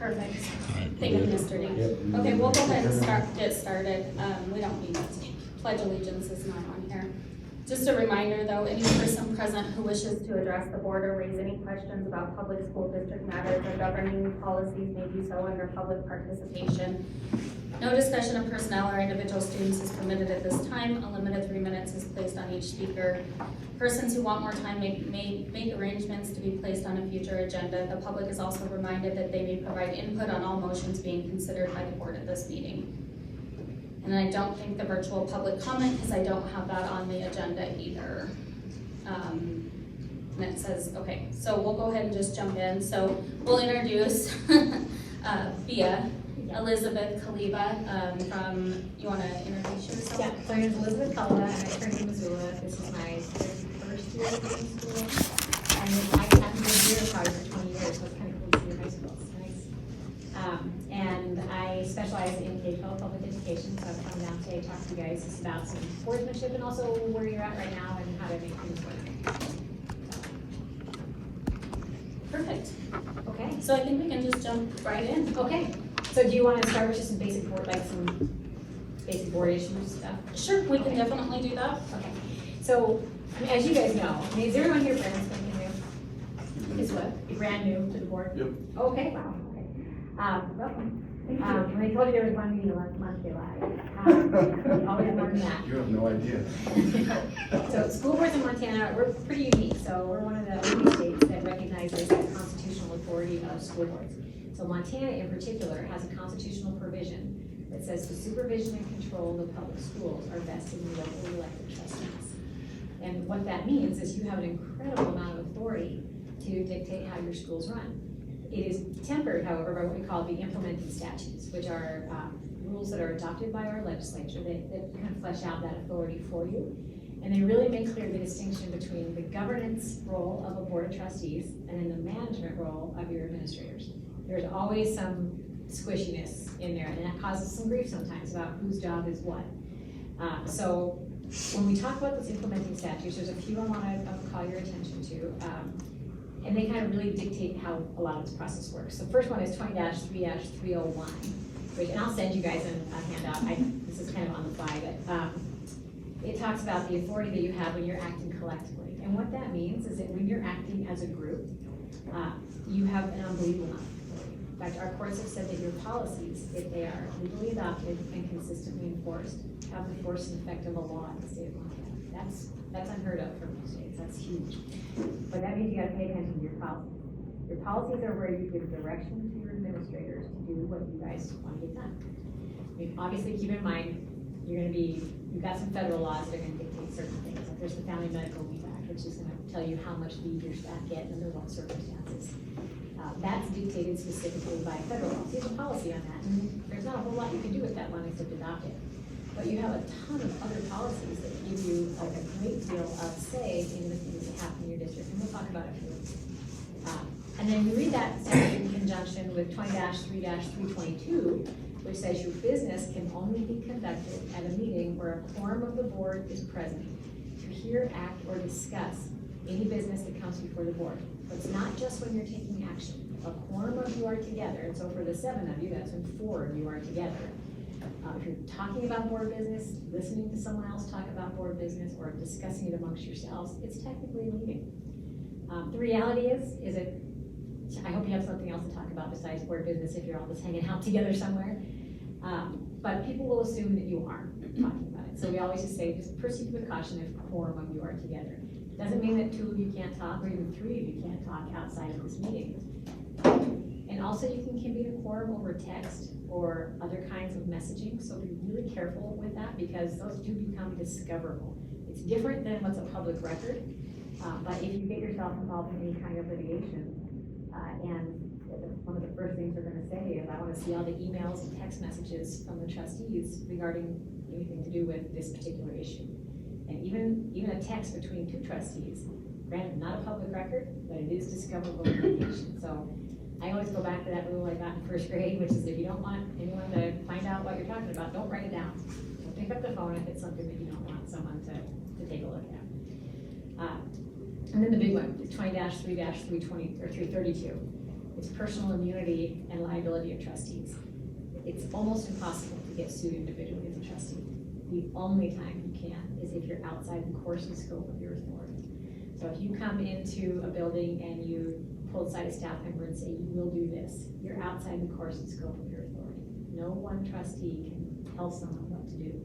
Perfect. Alright, Thank you, good. Mr. D. Yep. Okay, we'll go ahead and get started. We don't need to. Pledge allegiance is not on here. Just a reminder though, any person present who wishes to address the board or raise any questions about public school district matters or governing policies may do so under public participation. No discussion of personnel or individual students is permitted at this time. A limit of 3 minutes is placed on each speaker. Persons who want more time may make arrangements to be placed on a future agenda. The public is also reminded that they may provide input on all motions being considered by the board at this meeting. And I don't think the virtual public comment, because I don't have that on the agenda either. And it says, okay, so we'll go ahead and just jump in. So we'll introduce Bia. Elizabeth Kaliba from, you want to introduce yourself? Yeah, so my name is Elizabeth Kaliba, and I turned in Missoula. This is my first year of in school. And I haven't been here probably for 20 years, so it's kind of cool to see your high school. It's nice. And I specialize in K-12 public education, so I've come down today to talk to you guys just about some sportsmanship and also where you're at right now and how to make things work. Perfect. Okay. So I think we can just jump right in. Okay. So do you want to start with just some basic board, like some basic board issues stuff? Sure, we can definitely do that. Okay, so, I mean, as you guys know, I mean, is everyone here brand spanking new? Is what? You're brand new to the board? Yep. Okay, wow, okay. Welcome. When I told you there was one meeting last month, they lied. Always more than that. You have no idea. So school boards in Montana, we're pretty unique, so we're one of the only states that recognizes the constitutional authority of school boards. So Montana in particular has a constitutional provision that says the supervision and control of public schools are vested in locally elected trustees. And what that means is you have an incredible amount of authority to dictate how your schools run. It is tempered, however, by what we call the implementing statutes, which are rules that are adopted by our legislature that kind of flesh out that authority for you. And they really make clear the distinction between the governance role of a board of trustees and then the management role of your administrators. There's always some squishiness in there, and that causes some grief sometimes about whose job is what. So when we talk about those implementing statutes, there's a few I want to call your attention to, and they kind of really dictate how a lot of this process works. So first one is 20-3-301, which, and I'll send you guys a handout. This is kind of on the fly, but it talks about the authority that you have when you're acting collectively. And what that means is that when you're acting as a group, you have an unbelievable amount of authority. In fact, our courts have said that your policies, if they are legally adopted and consistently enforced, have the force and effect of a law in the state of Montana. That's unheard of for most states. That's huge. But that means you got to pay attention to your policies. Your policies are where you give direction to your administrators to do what you guys want to get done. I mean, obviously, keep in mind you've got some federal laws that are going to dictate certain things. Like there's the Family Medical Leave Act, which is going to tell you how much leave your staff get under what circumstances. That's dictated specifically by federal law. So you have a policy on that, and there's not a whole lot you can do with that one except adopt it. But you have a ton of other policies that give you like a great deal of say in the things that happen in your district, and we'll talk about it here. And then you read that statute in conjunction with 20-3-322, which says your business can only be conducted at a meeting where a quorum of the board is present to hear, act, or discuss any business that comes before the board. But it's not just when you're taking action. A quorum of you are together, and so for the 7 of you, that's when 4 of you are together. If you're talking about board business, listening to someone else talk about board business, or discussing it amongst yourselves, it's technically a meeting. The reality is that I hope you have something else to talk about besides board business if you're all just hanging out together somewhere. But people will assume that you are talking about it. So we always just say, just proceed with caution if a quorum of you are together. Doesn't mean that 2 of you can't talk, or even 3 of you can't talk outside of this meeting. And also you can convene a quorum over text or other kinds of messaging, so be really careful with that because those do become discoverable. It's different than what's a public record, but if you get yourself involved in any kind of litigation, and one of the first things they're going to say is, I want to see all the emails and text messages from the trustees regarding anything to do with this particular issue. And even a text between 2 trustees, granted not a public record, but it is discoverable in litigation. So I always go back to that rule I got in 1st grade, which is if you don't want anyone to find out what you're talking about, don't write it down. So pick up the phone if it's something that you don't want someone to take a look at. And then the big one, 20-3-320 or 332. It It's personal immunity and liability of trustees. It's almost impossible to get sued individually as a trustee. The only time you can is if you're outside the course and scope of your authority. So if you come into a building and you pull aside a staff member and say, you will do this, you're outside the course and scope of your authority. No one trustee can tell someone what to do.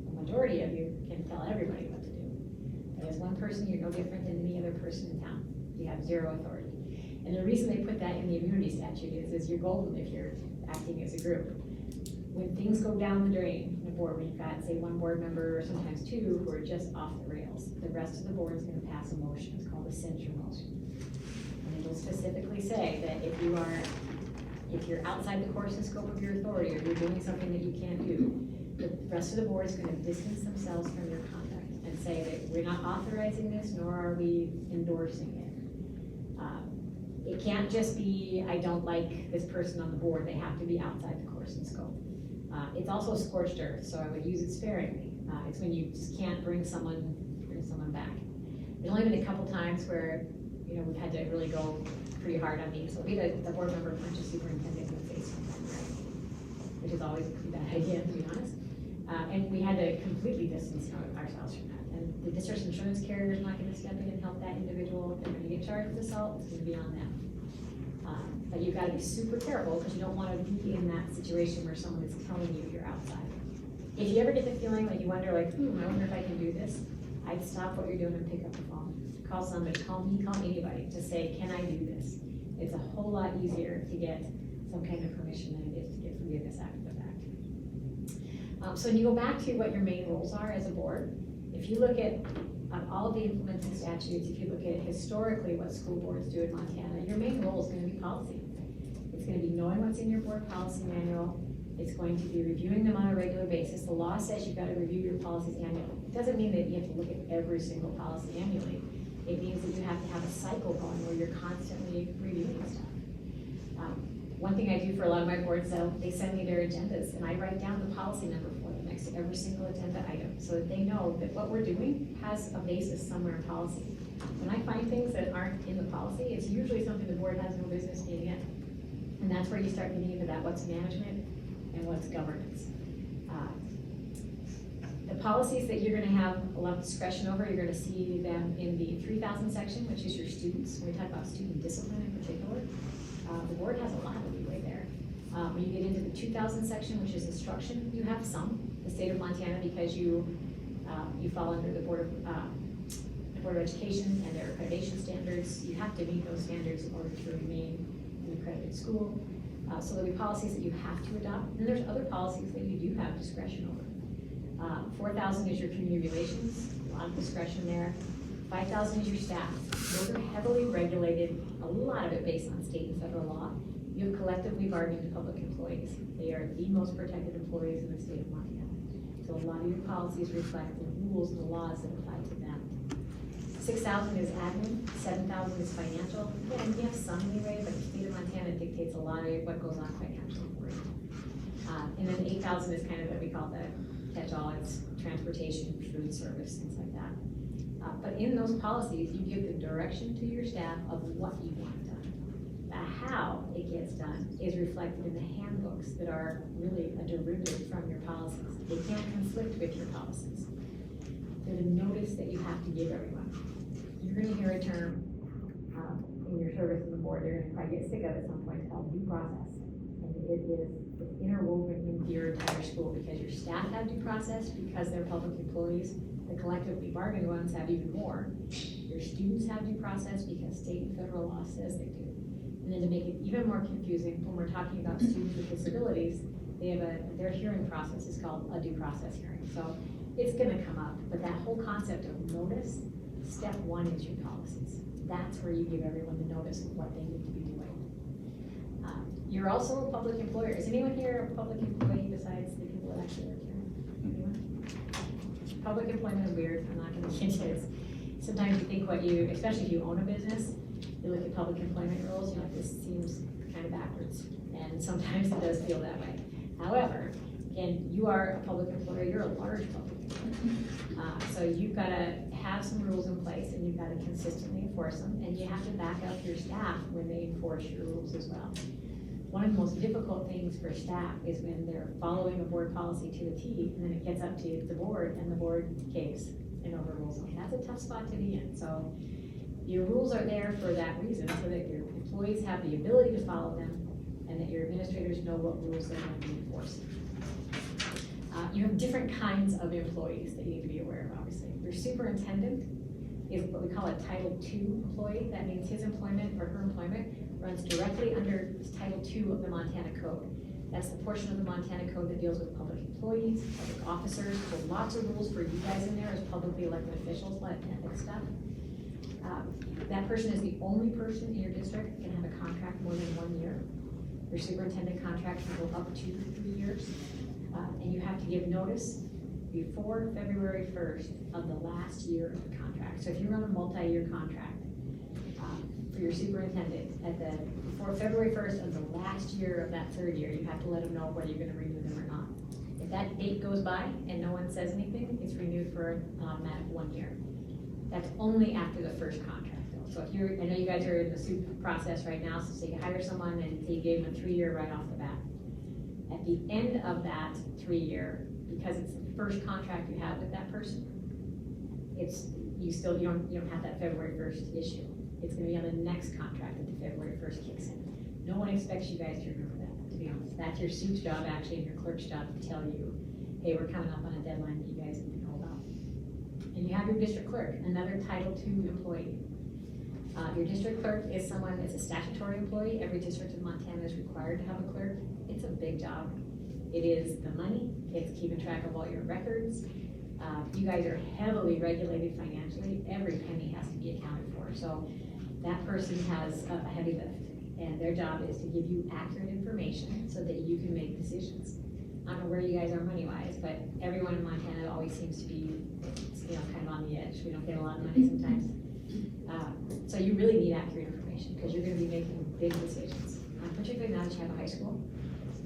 The majority of you can tell everybody what to do. But as one person, you're no different than any other person in town. You have zero authority. And the reason they put that in the immunity statute is you're golden if you're acting as a group. When things go down the drain in a board, when you've got, say, one board member or sometimes two who are just off the rails, the rest of the board is going to pass a motion. It's called a censure motion. And it'll specifically say that if you're outside the course and scope of your authority, or you're doing something that you can't do, the rest of the board is going to distance themselves from your conduct and say that we're not authorizing this, nor are we endorsing it. It can't just be, I don't like this person on the board. They have to be outside the course and scope. It's also scorched earth, so I would use it sparingly. It's when you just can't bring someone back. There's only been a couple times where, we've had to really go pretty hard on me. So we had a board member punch a superintendent in the face one time, right? Which is always a pretty bad idea, to be honest. And we had to completely distance ourselves from that. And the district's insurance carrier is not going to step in and help that individual. If they're going to get charged with assault, it's going to be on them. But you've got to be super careful because you don't want to be in that situation where someone is telling you you're outside. If you ever get the feeling like you wonder, I wonder if I can do this, I'd stop what you're doing and pick up the phone. Call somebody, call me, call anybody to say, can I do this? It's a whole lot easier to get some kind of permission than it is to get forgiveness after the fact. So when you go back to what your main roles are as a board, if you look at all of the implementing statutes, if you look at historically what school boards do in Montana, your main role is going to be policy. It's going to be knowing what's in your board policy manual. It's going to be reviewing them on a regular basis. The law says you've got to review your policies annually. It doesn't mean that you have to look at every single policy annually. It means that you have to have a cycle going where you're constantly reviewing stuff. One thing I do for a lot of my boards, though, they send me their agendas, and I write down the policy number for them next to every single agenda item, so that they know that what we're doing has a basis somewhere in policy. When I find things that aren't in the policy, it's usually something the board has no business being in. And that's where you start getting into that, what's management and what's governance. The policies that you're gonna have a lot of discretion over, you're gonna see them in the 3000 section, which is your students. When we talk about student discipline in particular, the board has a lot of leeway there. When you get into the 2000 section, which is instruction, you have some. The state of Montana, because you fall under the Board of Education and their accreditation standards, you have to meet those standards in order to remain an accredited school. So there'll be policies that you have to adopt, and then there's other policies that you do have discretion over. 4000 is your community relations, a lot of discretion there. 5000 is your staff. Those are heavily regulated, a lot of it based on state and federal law. You have collectively bargained public employees. They are the most protected employees in the state of Montana. So a lot of your policies reflect the rules and the laws that apply to them. 6000 is admin, 7000 is financial. Again, you have some leeway, but the state of Montana dictates a lot of what goes on financially for you. And then 8000 is kind of what we call the catch-all. It's transportation, food service, things like that. But in those policies, you give the direction to your staff of what you want done. The how it gets done is reflected in the handbooks that are really a derivative from your policies. They can't conflict with your policies. They're the notice that you have to give everyone. You're going to hear a term in your service in the board, you're going to probably get sick of at some point, called due process. And it's interwoven into your entire school because your staff have due process because they're public employees. The collectively bargained ones have even more. Your students have due process because state and federal law says they do. And then to make it even more confusing, when we're talking about students with disabilities, they have their hearing process is called a due process hearing. So it's gonna come up, but that whole concept of notice, step one is your policies. That's where you give everyone the notice of what they need to be doing. You're also a public employer. Is anyone here a public employee besides the people that actually work here? Anyone? Public employment is weird. I'm not gonna get into it. Sometimes you think especially if you own a business, you look at public employment rules, this seems kind of backwards. And sometimes it does feel that way. However, And you are a public employer, you're a large public employer. So you've gotta have some rules in place, and you've gotta consistently enforce them, and you have to back up your staff when they enforce your rules as well. One of the most difficult things for staff is when they're following a board policy to the T, and then it gets up to the board, and the board caves and overrules them. That's a tough spot to be in. So your rules are there for that reason, so that your employees have the ability to follow them, and that your administrators know what rules they're going to be enforcing. You have different kinds of employees that you need to be aware of, obviously. Your superintendent is what we call a Title II employee. That means his employment or her employment runs directly under Title II of the Montana Code. That's the portion of the Montana Code that deals with public employees, public officers. There's lots of rules for you guys in there as publicly elected officials, like ethics stuff. That person is the only person in your district that can have a contract more than 1 year. Your superintendent contract can go up to 3 years. And you have to give notice before February 1st of the last year of the contract. So if you run a multi-year contract for your superintendent, before February 1st of the last year of that third year, you have to let them know whether you're gonna renew them or not. If that date goes by and no one says anything, it's renewed for an automatic 1 year. That's only after the first contract though. So if I know you guys are in the soup process right now, so say you hire someone and say you gave them a 3-year right off the bat. At the end of that 3-year, because it's the first contract you have with that person, you don't have that February 1st issue. It's gonna be on the next contract that the February 1st kicks in. No one expects you guys to remember that, to be honest. That's your soup's job actually, and your clerk's job to tell you, hey, we're coming up on a deadline that you guys need to know about. And you have your district clerk, another Title II employee. Your district clerk is someone that's a statutory employee. Every district in Montana is required to have a clerk. It's a big job. It is the money, it's keeping track of all your records. You guys are heavily regulated financially. Every penny has to be accounted for. So that person has a heavy lift, and their job is to give you accurate information so that you can make decisions. I don't know where you guys are money-wise, but everyone in Montana always seems to be, kind of on the edge. We don't get a lot of money sometimes. So you really need accurate information because you're going to be making big decisions, particularly now that you have a high school.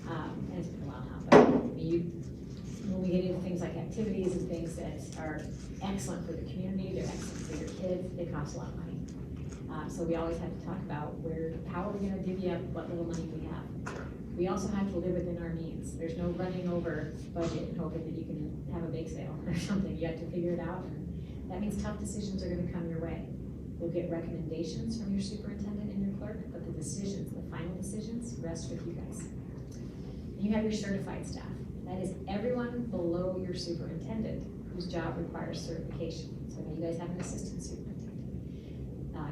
And it's been a while now, but when we get into things like activities and things that are excellent for the community, they're excellent for your kids, they cost a lot of money. So we always have to talk about how are we going to divvy up what little money we have. We also have to live within our means. There's no running over budget and hoping that you can have a bake sale or something. You have to figure it out. And that means tough decisions are going to come your way. You'll get recommendations from your superintendent and your clerk, but the decisions, the final decisions, rest with you guys. You have your certified staff. That is everyone below your superintendent whose job requires certification. So you guys have an assistant superintendent.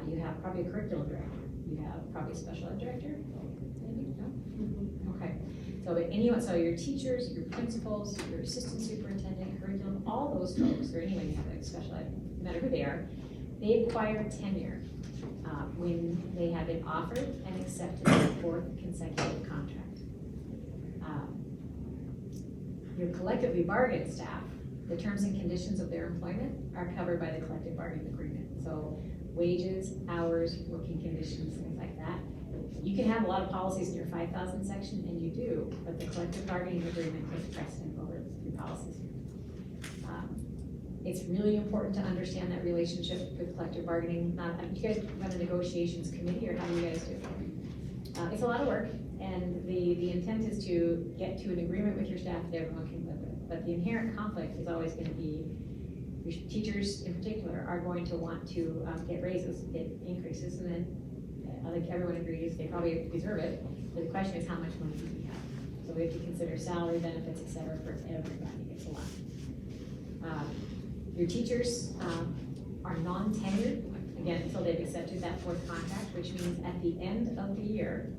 You have probably a curriculum director. You have probably a special ed director. Maybe, no? Okay. So your teachers, your principals, your assistant superintendent, curriculum, all those folks, or anyone you have a special ed, no matter who they are, they acquire tenure when they have been offered and accepted their 4th consecutive contract. Your collectively bargained staff, the terms and conditions of their employment are covered by the collective bargaining agreement. So wages, hours, working conditions, things like that. You can have a lot of policies in your 5,000 section, and you do, but the collective bargaining agreement takes precedent over your policies. It's really important to understand that relationship with collective bargaining. You guys run a negotiations committee, or how do you guys do it? It's a lot of work, and the intent is to get to an agreement with your staff that everyone can live with. But the inherent conflict is always going to be, your teachers in particular are going to want to get raises, get increases, and then I think everyone agrees they probably deserve it. But the question is, how much money do we have? So we have to consider salary, benefits, etc. for everybody. It's a lot. Your teachers are non-tenured, again, until they've accepted that 4th contract, which means at the end of the year,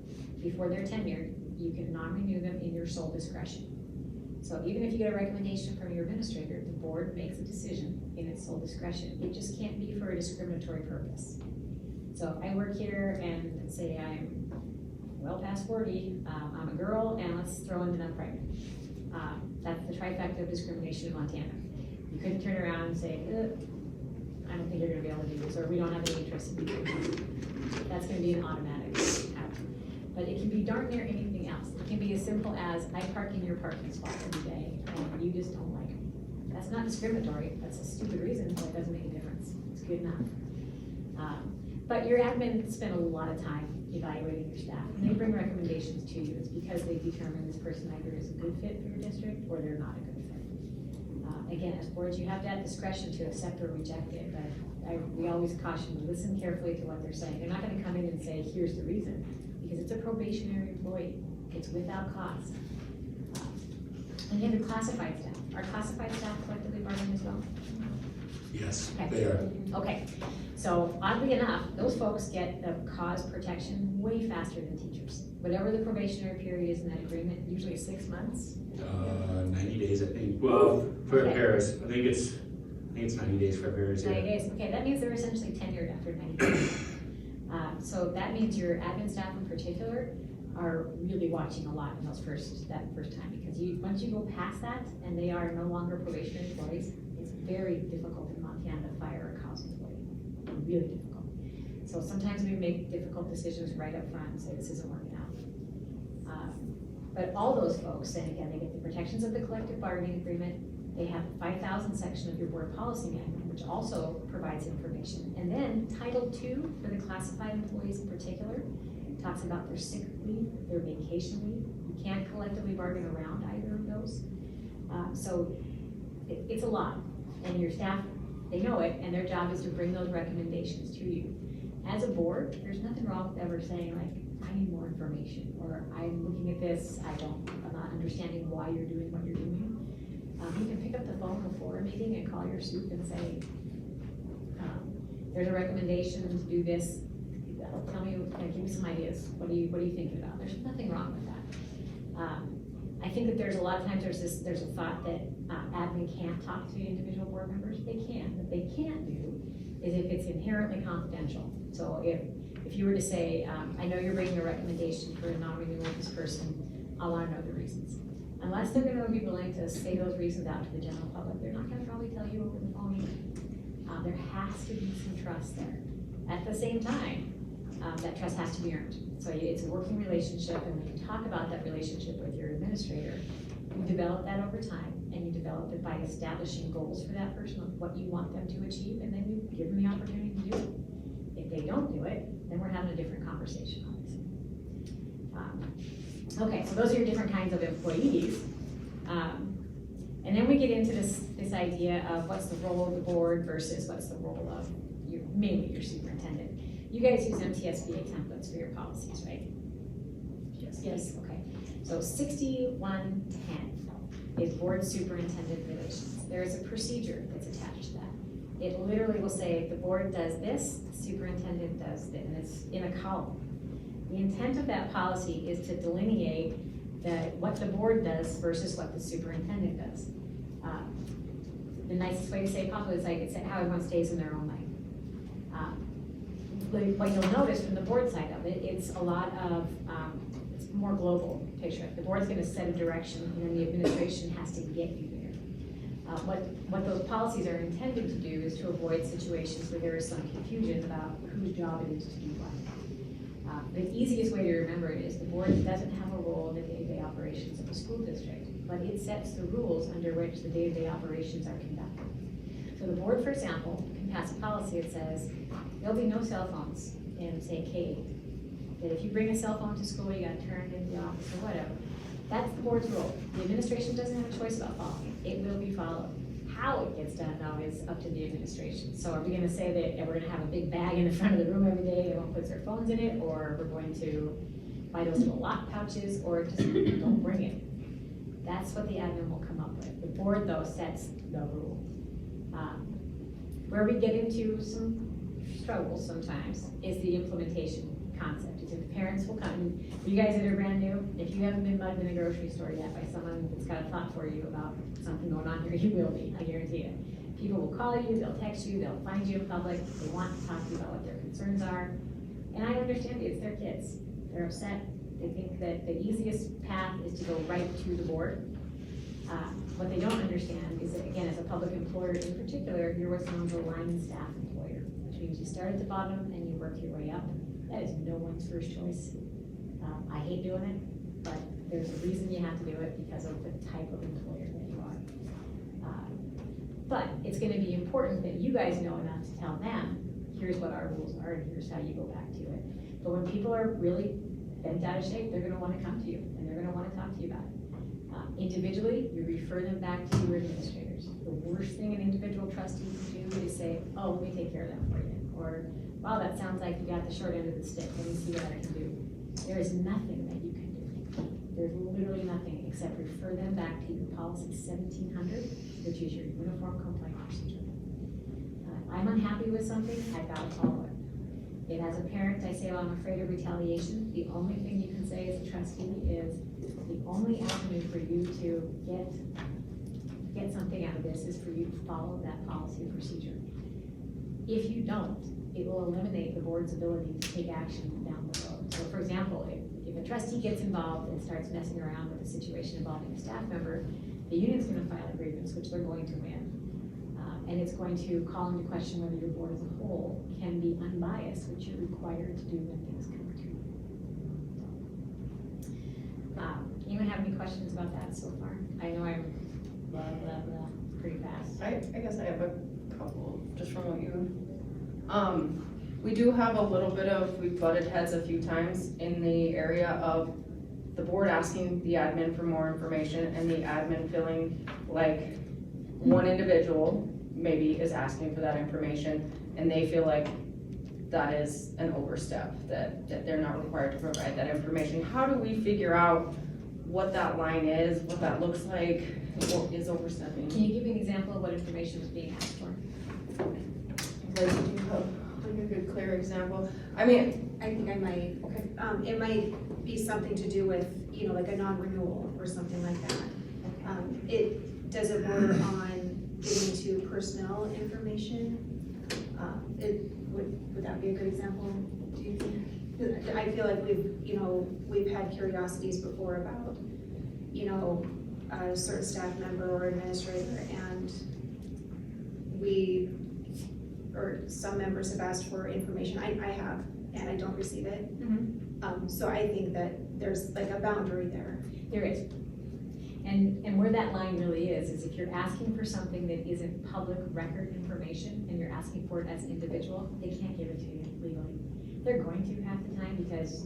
before they're tenured, you can non-renew them in your sole discretion. So even if you get a recommendation from your administrator, the board makes a decision in its sole discretion. It just can't be for a discriminatory purpose. So I work here and say I'm well past 40, I'm a girl, and let's throw in that I'm pregnant. That's the trifecta of discrimination in Montana. You couldn't turn around and say, I don't think you're gonna be able to do this, or we don't have any interest in doing this. That's gonna be an automatic out. but it can be darn near anything else. It can be as simple as, I park in your parking spot every day, and you just don't like it. That's not discriminatory, that's a stupid reason, but it doesn't make a difference, it's good enough. But your admin spend a lot of time evaluating your staff, and they bring recommendations to you. It's because they determine this person either is a good fit for your district, or they're not a good fit. Again, as boards, you have that discretion to accept or reject it, but we always caution, listen carefully to what they're saying. They're not gonna come in and say, here's the reason, because it's a probationary employee, it's without cost. And you have your classified staff. Are classified staff collectively bargained as well? Yes, Okay. they are. Okay, so oddly enough, those folks get the cause protection way faster than teachers. Whatever the probationary period is in that agreement, usually 6 months. 90 days, I think. Well, for Okay. Paris, I think it's 90 days for Paris. 90 days, okay, that means they're essentially tenured after 90 days. So that means your admin staff in particular are really watching a lot in that first time, because once you go past that and they are no longer probationary employees, it's very difficult in Montana to fire a cause employee, really difficult. So sometimes we make difficult decisions right up front and say, this isn't working out. But all those folks, then again, they get the protections of the collective bargaining agreement. They have the 5,000 section of your board policy manual, which also provides information. And then Title II for the classified employees in particular talks about their sick leave, their vacation leave. You can't collectively bargain around either of those. So it's a lot. And your staff, they know it, and their job is to bring those recommendations to you. As a board, there's nothing wrong with ever saying, like, I need more information, or I'm looking at this, I'm not understanding why you're doing what you're doing. You can pick up the phone before a meeting and call your soup and say, there's a recommendation to do this. Tell me, give me some ideas. What are you thinking about? There's nothing wrong with that. I think that there's a lot of times there's a thought that admin can't talk to individual board members. They can. What they can't do is if it's inherently confidential. So if you were to say, I know you're bringing a recommendation for a non-renewal of this person, I want to know the reasons. Unless they're going to be willing to say those reasons out to the general public, they're not going to probably tell you over the phone either. There has to be some trust there. At the same time, that trust has to be earned. So it's a working relationship, and when you talk about that relationship with your administrator, you develop that over time, and you develop it by establishing goals for that person of what you want them to achieve, and then you give them the opportunity to do it. If they don't do it, then we're having a different conversation on this. Okay, so those are your different kinds of employees. And then we get into this idea of what's the role of the board versus what's the role of mainly your superintendent. You guys use MTSBA templates for your policies, right? Yes. Okay. So 6110 is board superintendent relations. There is a procedure that's attached to that. It literally will say the board does this, the superintendent does this, and it's in a column. The intent of that policy is to delineate what the board does versus what the superintendent does. The nicest way to say it possibly is like it's how everyone stays in their own lane. What you'll notice from the board side of it, it's a lot of, it's more global picture. The board's gonna set a direction, and then the administration has to get you there. What those policies are intended to do is to avoid situations where there is some confusion about whose job it is to do what. The easiest way to remember it is the board doesn't have a role in the day-to-day operations of the school district, but it sets the rules under which the day-to-day operations are conducted. So the board, for example, can pass a policy that says there'll be no cell phones in, say, K-8. That if you bring a cell phone to school, you gotta turn it in the office or whatever. That's the board's role. The administration doesn't have a choice about following it. It will be followed. How it gets done, though, is up to the administration. So are we gonna say that we're gonna have a big bag in the front of the room every day, everyone puts their phones in it, or we're going to buy those little lock pouches, or just don't bring it? That's what the admin will come up with. The board, though, sets the rule. Where we get into some struggles sometimes is the implementation concept. Is if the parents will come, you guys that are brand new, if you haven't been mugged in a grocery store yet by someone that's got a thought for you about something going on here, you will be, I guarantee it. People will call you, they'll text you, they'll find you in public, they want to talk to you about what their concerns are. And I understand it's their kids. They're upset. They think that the easiest path is to go right to the board. What they don't understand is that, again, as a public employer in particular, you're what's known as a line staff employer, which means you start at the bottom and you work your way up. That is no one's first choice. I hate doing it, but there's a reason you have to do it because of the type of employer that you are. But it's gonna be important that you guys know enough to tell them, here's what our rules are and here's how you go back to it. But when people are really bent out of shape, they're gonna wanna come to you and they're gonna wanna talk to you about it. Individually, you refer them back to your administrators. The worst thing an individual trustee can do is say, oh, let me take care of that for you. Or, wow, that sounds like you got the short end of the stick, let me see what I can do. There is nothing that you can do. There's literally nothing except refer them back to your policy 1700, which is your uniform complaint procedure. I'm unhappy with something, I gotta follow it. If as a parent I say, well, I'm afraid of retaliation, the only thing you can say as a trustee is the only avenue for you to get something out of this is for you to follow that policy and procedure. If you don't, it will eliminate the board's ability to take action down the road. So for example, if a trustee gets involved and starts messing around with a situation involving a staff member, the union's gonna file a grievance, which they're going to win. And it's going to call into question whether your board as a whole can be unbiased, which you're required to do when things come to you. Anyone have any questions about that so far? I know I'm blah, blah, blah, pretty fast. I guess I have a couple, just from what you, we do have a little bit of, we've butted heads a few times in the area of the board asking the admin for more information and the admin feeling like one individual maybe is asking for that information and they feel like that is an overstep, that they're not required to provide that information. How do we figure out what that line is, what that looks like, what is overstepping? Can you give me an example of what information was being asked for? Like, do you have like a good clear example? I mean, I think I might, okay. it might be something to do with, you know, like a non-renewal or something like that. It doesn't border on getting to personnel information. Would that be a good example, do you think? 'Cause I feel like we've had curiosities before about, you know, a certain staff member or administrator, and some members have asked for information, I have, and I don't receive it. So I think that there's like a boundary there. There is. And where that line really is if you're asking for something that isn't public record information and you're asking for it as an individual, they can't give it to you legally. They're going to half the time because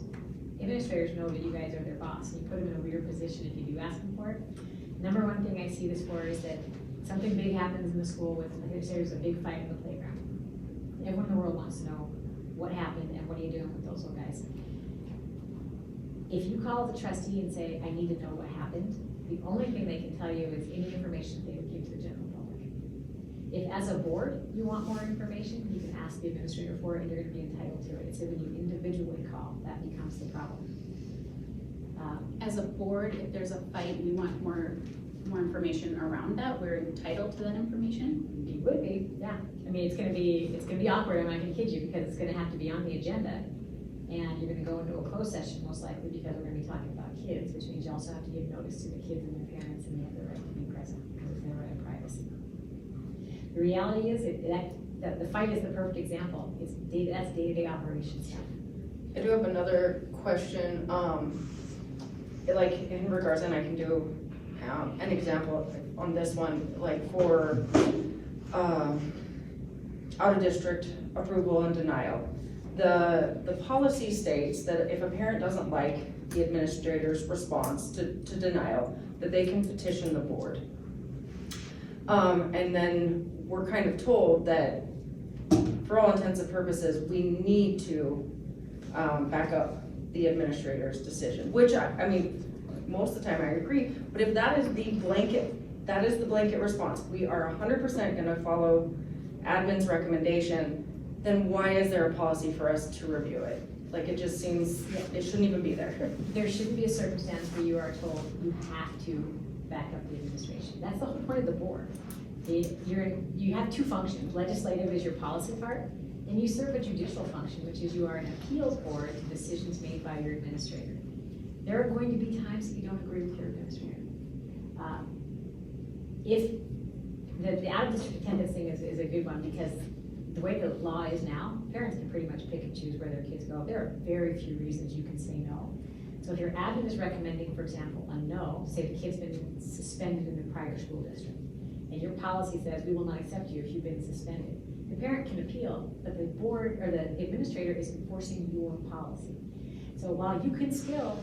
administrators know that you guys are their boss and you put them in a weird position if you do ask them for it. Number one thing I see this for is that something big happens in the school with, there's a big fight in the playground. Everyone in the world wants to know what happened and what are you doing with those little guys. If you call the trustee and say, I need to know what happened, the only thing they can tell you is any information they would give to the general public. If as a board, you want more information, you can ask the administrator for it and you're gonna be entitled to it. It's when you individually call, that becomes the problem. As a board, if there's a fight, we want more information around that, we're entitled to that information. You would be, yeah. I mean, it's gonna be awkward, I'm not gonna kid you, because it's gonna have to be on the agenda. And you're gonna go into a closed session most likely because we're gonna be talking about kids, which means you also have to give notice to the kids and their parents and they have the right to be present because it's their right of privacy. The reality is that the fight is the perfect example. That's day-to-day operations stuff. I do have another question, like in regards, and I can do an example on this one, like for out-of-district approval and denial. The policy states that if a parent doesn't like the administrator's response to denial, that they can petition the board. And then we're kind of told that for all intents and purposes, we need to back up the administrator's decision, which I mean, most of the time I agree, but if that is the blanket response, we are 100% gonna follow admin's recommendation, then why is there a policy for us to review it? Like, it just seems, it shouldn't even be there. There shouldn't be a circumstance where you are told you have to back up the administration. That's the whole point of the board. You have two functions. Legislative is your policy part, and you serve a judicial function, which is you are an appeals board to decisions made by your administrator. There are going to be times that you don't agree with your administrator. If the out-of-district attendance thing is a good one, because the way the law is now, parents can pretty much pick and choose where their kids go. There are very few reasons you can say no. So if your admin is recommending, for example, a no, say the kid's been suspended in the prior school district, and your policy says we will not accept you if you've been suspended, the parent can appeal, but the board or the administrator is enforcing your policy. So while you can still,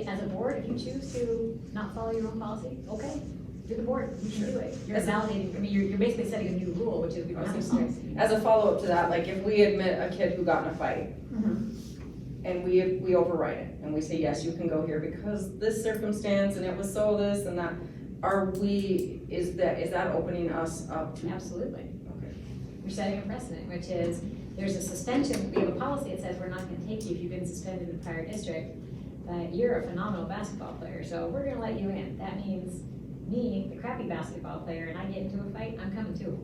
as a board, if you choose to not follow your own policy, okay, you're the board, you can do it. You're validating, I mean, you're basically setting a new rule, which is we don't have a policy. As a follow-up to that, like if we admit a kid who got in a fight, and we override it, and we say, yes, you can go here because this circumstance, and it was so this and that, is that opening us up to? Absolutely. Okay. You're setting a precedent, which is, there's a suspension, we have a policy that says we're not gonna take you if you've been suspended in the prior district, but you're a phenomenal basketball player, so we're gonna let you in. That means me, the crappy basketball player, and I get into a fight, I'm coming too.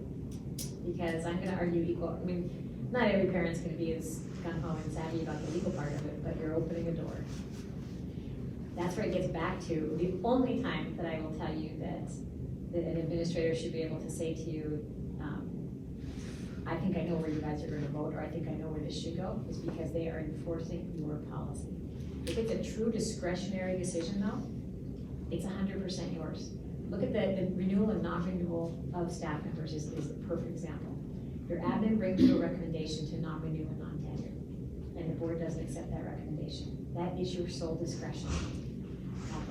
Because I'm gonna argue equal, I mean, not every parent's gonna be as gung-ho and savvy about the legal part of it, but you're opening a door. That's where it gets back to, the only time that I will tell you that an administrator should be able to say to you, I think I know where you guys are gonna vote, or I think I know where this should go, is because they are enforcing your policy. If it's a true discretionary decision though, it's 100% yours. Look at the renewal and non-renewal of staff members is the perfect example. Your admin brings you a recommendation to non-renew and non-tenure, and the board doesn't accept that recommendation. That is your sole discretion.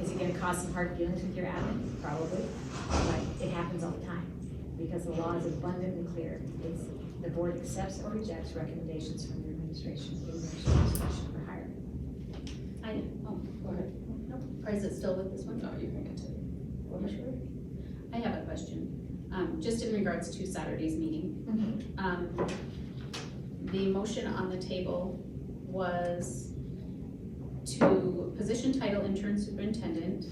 Is it gonna cause some hard feelings with your admin? Probably, but it happens all the time, because the law is abundantly clear. It's, the board accepts or rejects recommendations from your administration in their sole discretion for hiring. Go ahead. Or is it still with this one? No, you can continue. Go ahead, Sherry. I have a question, just in regards to Saturday's meeting. The motion on the table was to position title intern superintendent,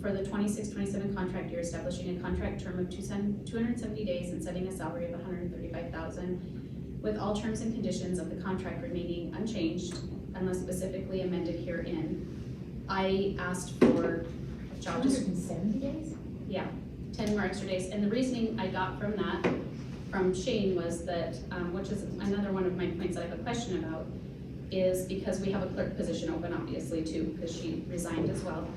for the 26-27 contract year, establishing a contract term of 270 days and setting a salary of $135,000, with all terms and conditions of the contract remaining unchanged unless specifically amended herein. I asked for a job description. 170 days? Yeah, 10 more extra days, and the reasoning I got from that, from Shane, was that, which is another one of my points that I have a question about, is because we have a clerk position open, obviously, too, because she resigned as well,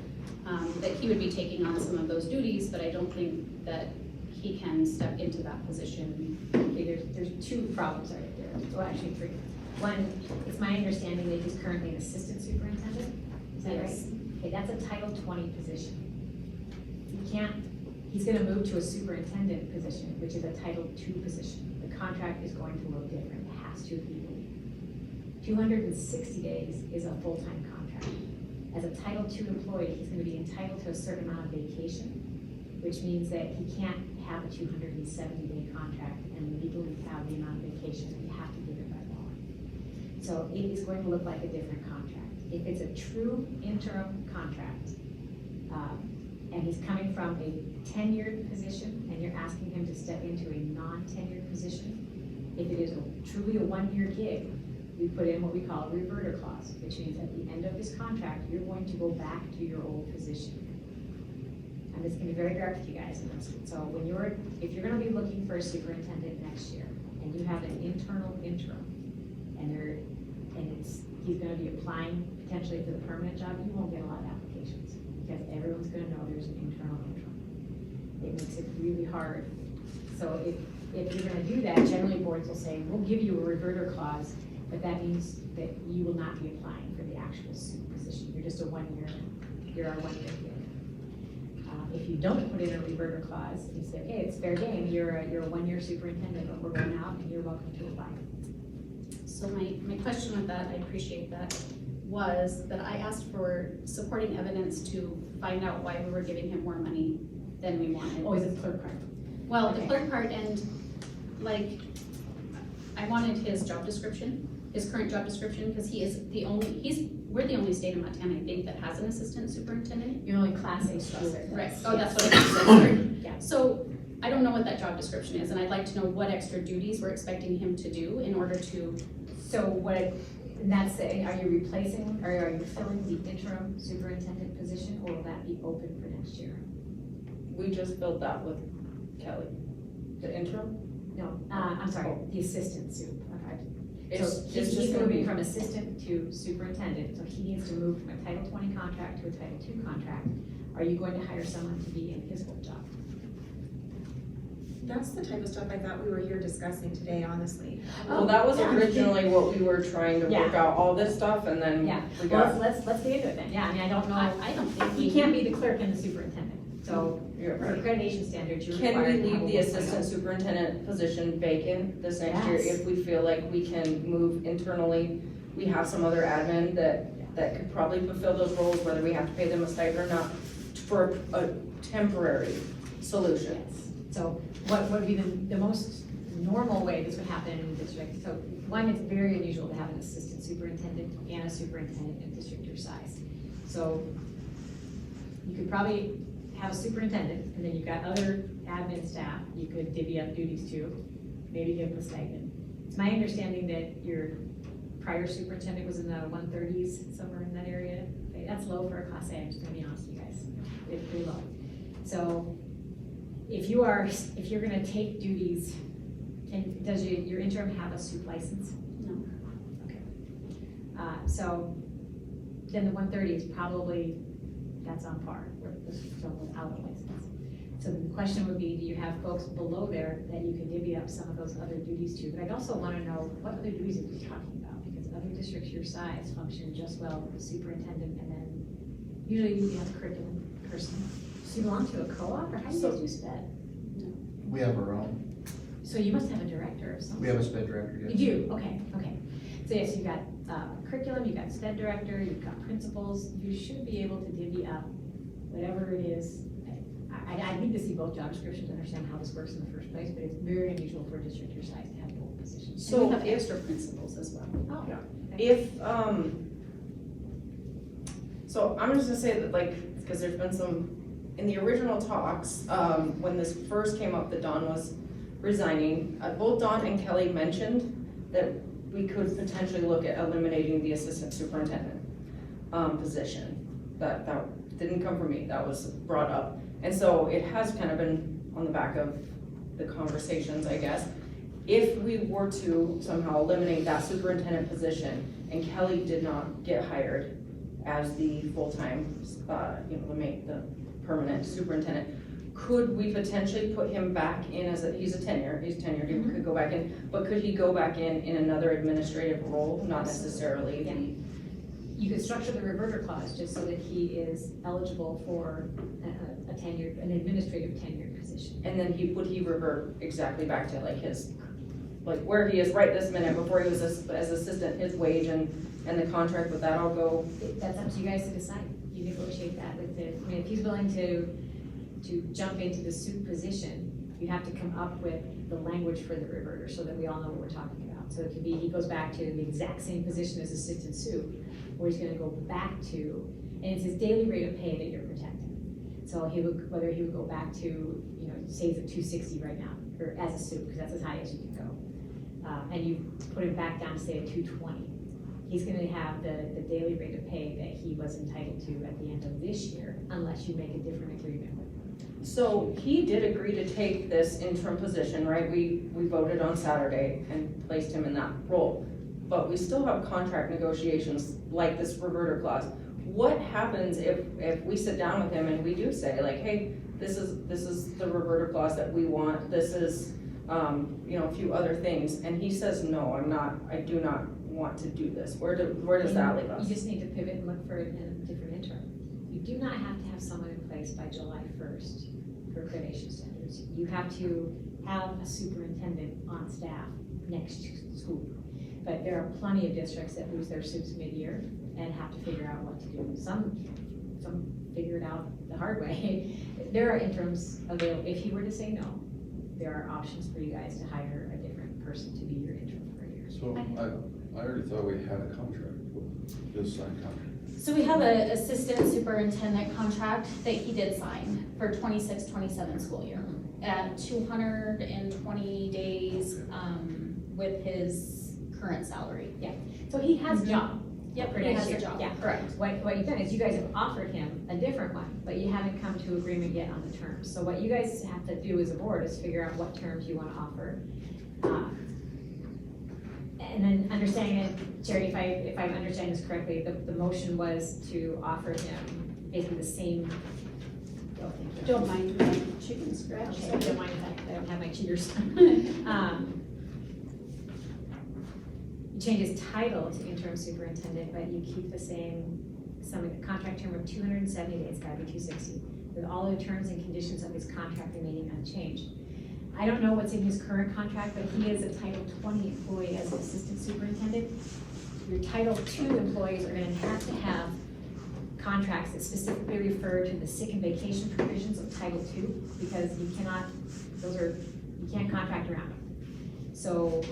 that he would be taking on some of those duties, but I don't think that he can step into that position. Okay, there's two problems right there, well, actually three. One, it's my understanding that he's currently an assistant superintendent, is that right? Yes. Okay, that's a Title 20 position. You can't, he's gonna move to a superintendent position, which is a Title II position. The contract is going to look different, it has to legally. 260 days is a full-time contract. As a Title II employee, he's gonna be entitled to a certain amount of vacation, which means that he can't have a 270-day contract and legally have the amount of vacation that you have to give it by law. So it is going to look like a different contract. If it's a true interim contract, and he's coming from a tenured position, and you're asking him to step into a non-tenured position, if it is truly a one-year gig, we put in what we call a reverter clause, which means at the end of this contract, you're going to go back to your old position. And this can be very direct with you guys. So if you're gonna be looking for a superintendent next year, and you have an internal interim, he's gonna be applying potentially for the permanent job, you won't get a lot of applications, because everyone's gonna know there's an internal interim. It makes it really hard. So if you're gonna do that, generally boards will say, we'll give you a reverter clause, but that means that you will not be applying for the actual soup position. You're just you're our one-year gig. If you don't put in a reverter clause, you say, okay, it's fair game, you're a one-year superintendent, but we're going out and you're welcome to apply. So my question with that, I appreciate that, was that I asked for supporting evidence to find out why we were giving him more money than we wanted. Oh, is it the clerk part? Well, the Okay. clerk part, and like, I wanted his job description, his current job description, because we're the only state in Montana, I think, that has an assistant superintendent. You're only Class A school. Right, oh, that's what I said. Yeah. So, I don't know what that job description is, and I'd like to know what extra duties we're expecting him to do in order to. So and that's are you replacing, or are you filling the interim superintendent position, or will that be open for next year? We just filled that with Kelly. The interim? No, I'm sorry, the assistant soup. Okay. It's he's just gonna moving be, from assistant to superintendent, so he needs to move from a Title 20 contract to a Title II contract. Are you going to hire someone to be in his full job? That's the type of stuff I thought we were here discussing today, honestly. well, that was Yeah. originally what we were trying to work Yeah. out, all this stuff, and then Yeah, we well, got, let's get into it then, yeah, I mean, I don't know, I don't think he can't be the clerk and the superintendent, so you're for right. accreditation standards, you're Can required we to have leave a the 1.0. assistant superintendent position vacant this next year Yes. if we feel like we can move internally? We have some other admin that could probably fulfill those roles, whether we have to pay them a stipend or not, for a temporary solution. Yes. So what would be the most normal way this would happen in the district? So one, it's very unusual to have an assistant superintendent and a superintendent in a district your size. So you could probably have a superintendent, and then you've got other admin staff you could divvy up duties to, maybe give them a stipend. It's my understanding that your prior superintendent was in the 130s, somewhere in that area. Okay, that's low for a class A, I'm just gonna be honest with you guys, it's pretty low. So if you're gonna take duties, and does your interim have a soup license? No. Okay. So then the 130 is probably, that's on par with someone without a license. So the question would be, do you have folks below there that you can divvy up some of those other duties to? But I'd also wanna know, what other duties are we talking about? Because other districts your size function just well with the superintendent, and then usually you have a curriculum person. So you belong to a co-op, or how do you guys do SPED? We have our own. So you must have a director or something. We have a sped director, yes. You do, okay. So yes, you've got curriculum, you've got SPED director, you've got principals, you should be able to divvy up whatever it is. I need to see both job descriptions to understand how this works in the first place, but it's very unusual for a district your size to have both positions. So we So have extra principals as well. Oh, Yeah. okay. If, so I'm just gonna say that, like, because there's been some, in the original talks, when this first came up that Dawn was resigning, both Dawn and Kelly mentioned that we could potentially look at eliminating the assistant superintendent position. That didn't come from me, that was brought up. And so it has kind of been on the back of the conversations, I guess. If we were to somehow eliminate that superintendent position and Kelly did not get hired as the full-time, the permanent superintendent, could we potentially put him back in as he's tenured, he could go back in, but could he go back in another administrative role, not necessarily Yeah. the, You could structure the reverter clause just so that he is eligible for an administrative tenured position. and then would he revert exactly back to like where he is right this minute before he was as assistant, his wage and the contract, would that all go? That's up to you guys to decide. You negotiate that with the, I mean, if he's willing to jump into the soup position, you have to come up with the language for the reverter so that we all know what we're talking about. So it could be, he goes back to the exact same position as assistant soup, or he's gonna go back to, and it's his daily rate of pay that you're protecting. So whether he would go back to, say he's at 260 right now, or as a soup, because that's as high as you can go. And you put him back down to say at 220. He's gonna have the daily rate of pay that he was entitled to at the end of this year, unless you make a different agreement with him. So he did agree to take this interim position, right? We voted on Saturday and placed him in that role. But we still have contract negotiations like this reverter clause. What happens if we sit down with him and we do say like, hey, this is the reverter clause that we want, this is, a few other things, and he says, no, I do not want to do this. Where does that leave us? You just need to pivot and look for a different interim. You do not have to have someone in place by July 1st for accreditation standards. You have to have a superintendent on staff next school. But there are plenty of districts that lose their soups mid-year and have to figure out what to do. Some figure it out the hard way. There are interims available. If he were to say no, there are options for you guys to hire a different person to be your interim for a year. So I already thought we had a contract with this signed contract. So we have an assistant superintendent contract that he did sign for 26-27 school year at 220 days, with his current salary. So he has a job. Yep, For he next has a year. job, Yeah. correct. What you've done is you guys have offered him a different one, but you haven't come to agreement yet on the terms. So what you guys have to do as a board is figure out what terms you want to offer. And And then understanding it, Jerry, if I understand this correctly, the motion was to offer him basically the same. Oh, thank you. Don't mind my chicken scratch. Okay, don't mind if I don't have my cheaters. You change his title to interim superintendent, but you keep the same, the contract term of 270 days, gotta be 260, with all the terms and conditions of his contract remaining unchanged. I don't know what's in his current contract, but he is a Title 20 employee as an assistant superintendent. Your Title II employees are gonna have to have contracts that specifically refer to the sick and vacation provisions of Title II, because you cannot, you can't contract around them. So,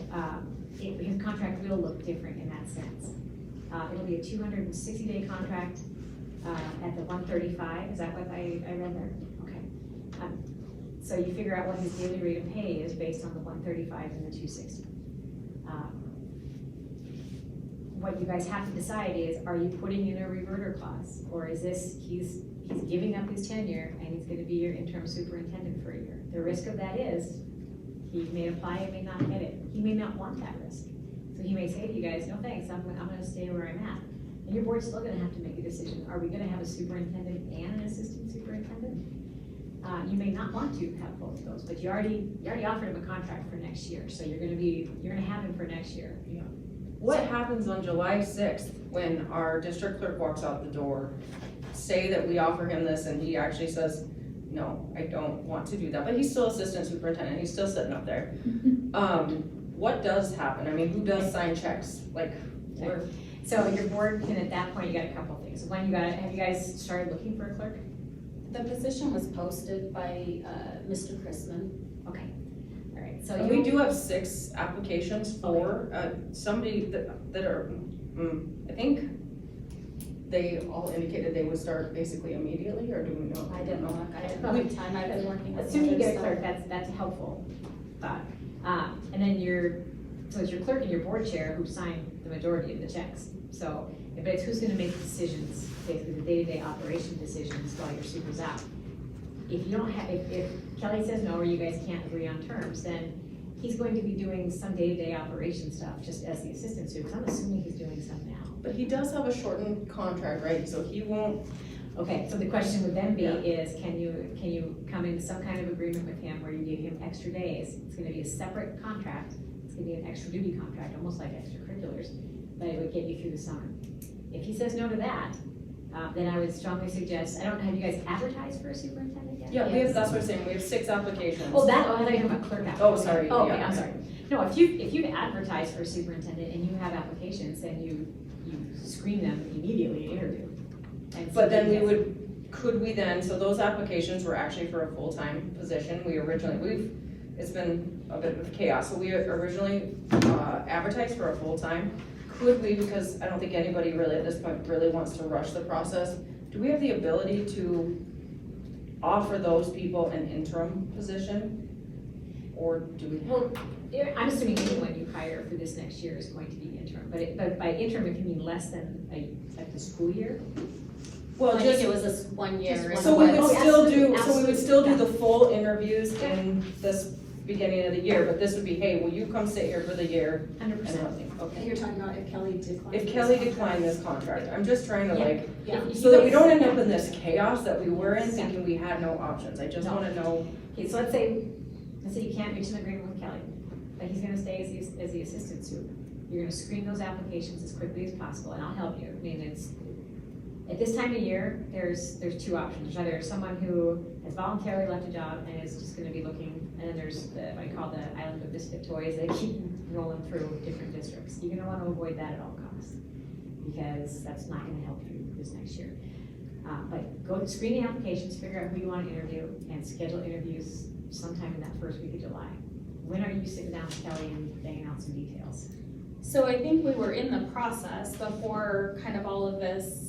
his contract will look different in that sense. It'll be a 260-day contract, at the 135, is that what I read there? Okay. So you figure out what his daily rate of pay is based on the 135 and the 260. What you guys have to decide is, are you putting in a reverter clause? Or is this, he's giving up his tenure and he's gonna be your interim superintendent for a year? The risk of that is, he may apply and may not get it. He may not want that risk. So he may say to you guys, no thanks, I'm gonna stay where I'm at. And your board's still gonna have to make a decision. Are we gonna have a superintendent and an assistant superintendent? You may not want to have both of those, but you already offered him a contract for next year, so you're gonna have him for next year. What happens on July 6th when our district clerk walks out the door, say that we offer him this and he actually says, no, I don't want to do that, but he's still assistant superintendent, he's still sitting up there. What does happen? I mean, who does sign checks? Like, where? So your board can, at that point, you got a couple of things. One, have you guys started looking for a clerk? The position was posted by, Mr. Chrisman. Okay, all right, so We do have 6 applications for, somebody that are, I think they all indicated they would start basically immediately, or do we know? I didn't look, I didn't know the time I've been working with. Assuming you get a others, clerk, that's a helpful thought. And then so it's your clerk and your board chair who sign the majority of the checks. So, but it's who's gonna make the decisions, basically the day-to-day operation decisions while your super's out. If you don't have, if Kelly says no, or you guys can't agree on terms, then he's going to be doing some day-to-day operation stuff just as the assistant super, because I'm assuming he's doing some now. But he does have a shortened contract, right? So he won't. Okay, so the question would then be Yeah. is, can you come into some kind of agreement with him where you give him extra days? It's gonna be a separate contract, it's gonna be an extra duty contract, almost like extracurriculars, but it would get you through the summer. If he says no to that, then I would strongly suggest, have you guys advertised for a superintendent yet? Yeah, we have, that's what I'm saying, we have 6 applications. Oh, I thought you were talking about clerk applications. Oh, sorry, Oh, okay, yeah. I'm sorry. No, if you've advertised for a superintendent and you have applications, then you screen them immediately in interview. And But then see we if- would, could we then, so those applications were actually for a full-time position. It's been a bit of chaos, so we originally advertised for a full-time. Could we, because I don't think anybody really at this point really wants to rush the process, do we have the ability to offer those people an interim position? Or do we? Well, I'm assuming anyone you hire for this next year is going to be interim, but by interim, if you mean less than like the school year? Well, I think it was this 1 year. Just So we Oh, would still absolutely, do, so we would absolutely, still do yeah. the full interviews in this beginning of the year, but this would be, hey, will you come sit here for the year? 100%. Okay. You're talking about if Kelly declines. If Kelly declined this contract, I'm just trying to Yeah. like, Yeah. so that we don't end up in this chaos that we were in thinking we had no options. I just No. wanna know. Okay, so let's say you can't reach an agreement with Kelly, but he's gonna stay as the assistant super. You're gonna screen those applications as quickly as possible, and I'll help you. I mean, at this time of year, there's 2 options. There's either someone who has voluntarily left a job and is just gonna be looking, and then there's what I call the island of misfit toys that keep rolling through different districts. You're gonna wanna avoid that at all costs, because that's not gonna help you this next year. But go screen the applications, figure out who you wanna interview, and schedule interviews sometime in that first week of July. When are you sitting down with Kelly and banging out some details? So I think we were in the process before kind of all of this,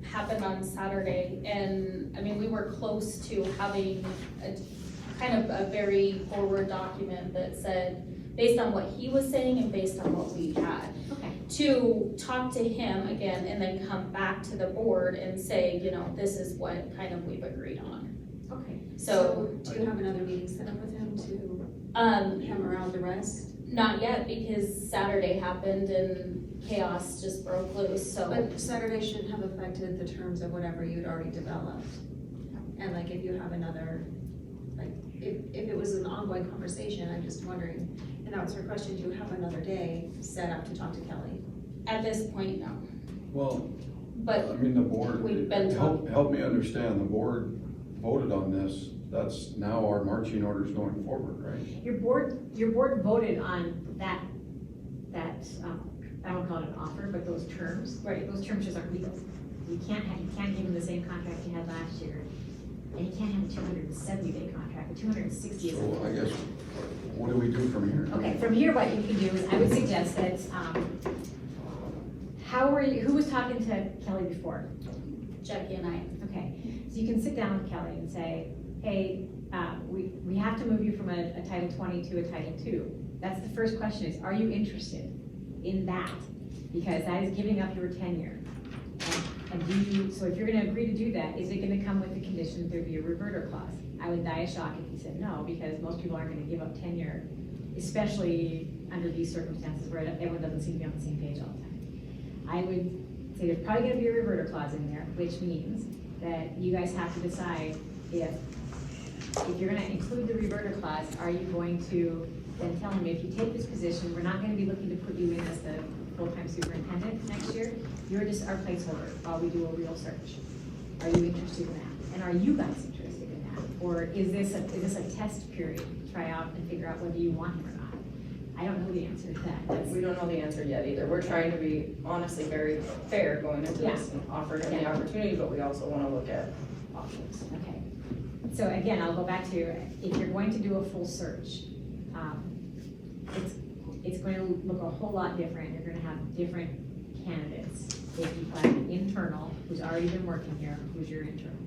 happened on Saturday. And I mean, we were close to having a kind of a very forward document that said, based on what he was saying and based on what we had, Okay. to talk to him again and then come back to the board and say, this is what kind of we've agreed on. Okay. So, Do you have another meeting set up with him to hammer out the rest? not yet, because Saturday happened and chaos just broke loose, so. But Saturday shouldn't have affected the terms of whatever you'd already developed. And like, if you have another, like, if it was an ongoing conversation, I'm just wondering, and that was her question, do you have another day set up to talk to Kelly? At this point, no. Well, But I mean, the board, We've been help me understand, the board voted on this, that's now our marching orders going forward, right? Your board voted on that, I don't call it an offer, but those terms. Right. Those terms just aren't legal. You can't give them the same contract you had last year. And you can't have a 270-day contract, a 260 is. So I guess, what do we do from here? Okay, from here, what you can do is, I would suggest that, who was talking to Kelly before? Jackie and I, Okay, so you can sit down with Kelly and say, hey, we have to move you from a Title 20 to a Title II. That's the first question is, are you interested in that? Because that is giving up your tenure. And do you, so if you're gonna agree to do that, is it gonna come with the condition that there be a reverter clause? I would die a shock if you said no, because most people aren't gonna give up tenure, especially under these circumstances where everyone doesn't seem to be on the same page all the time. I would say there's probably gonna be a reverter clause in there, which means that you guys have to decide if you're gonna include the reverter clause, are you going to then tell him, if you take this position, we're not gonna be looking to put you in as the full-time superintendent next year, you're just our placeholder while we do a real search. Are you interested in that? And are you guys interested in that? Or is this a test period, try out and figure out whether you want him or not? I don't know the answer to that. That's- We don't know the answer yet either. We're trying to be honestly very fair going into this and offer him the Yeah. opportunity, but we also wanna look at options. Okay, so again, I'll go back to, if you're going to do a full search, it's going to look a whole lot different, you're gonna have different candidates. If you have an internal, who's already been working here, who's your internal,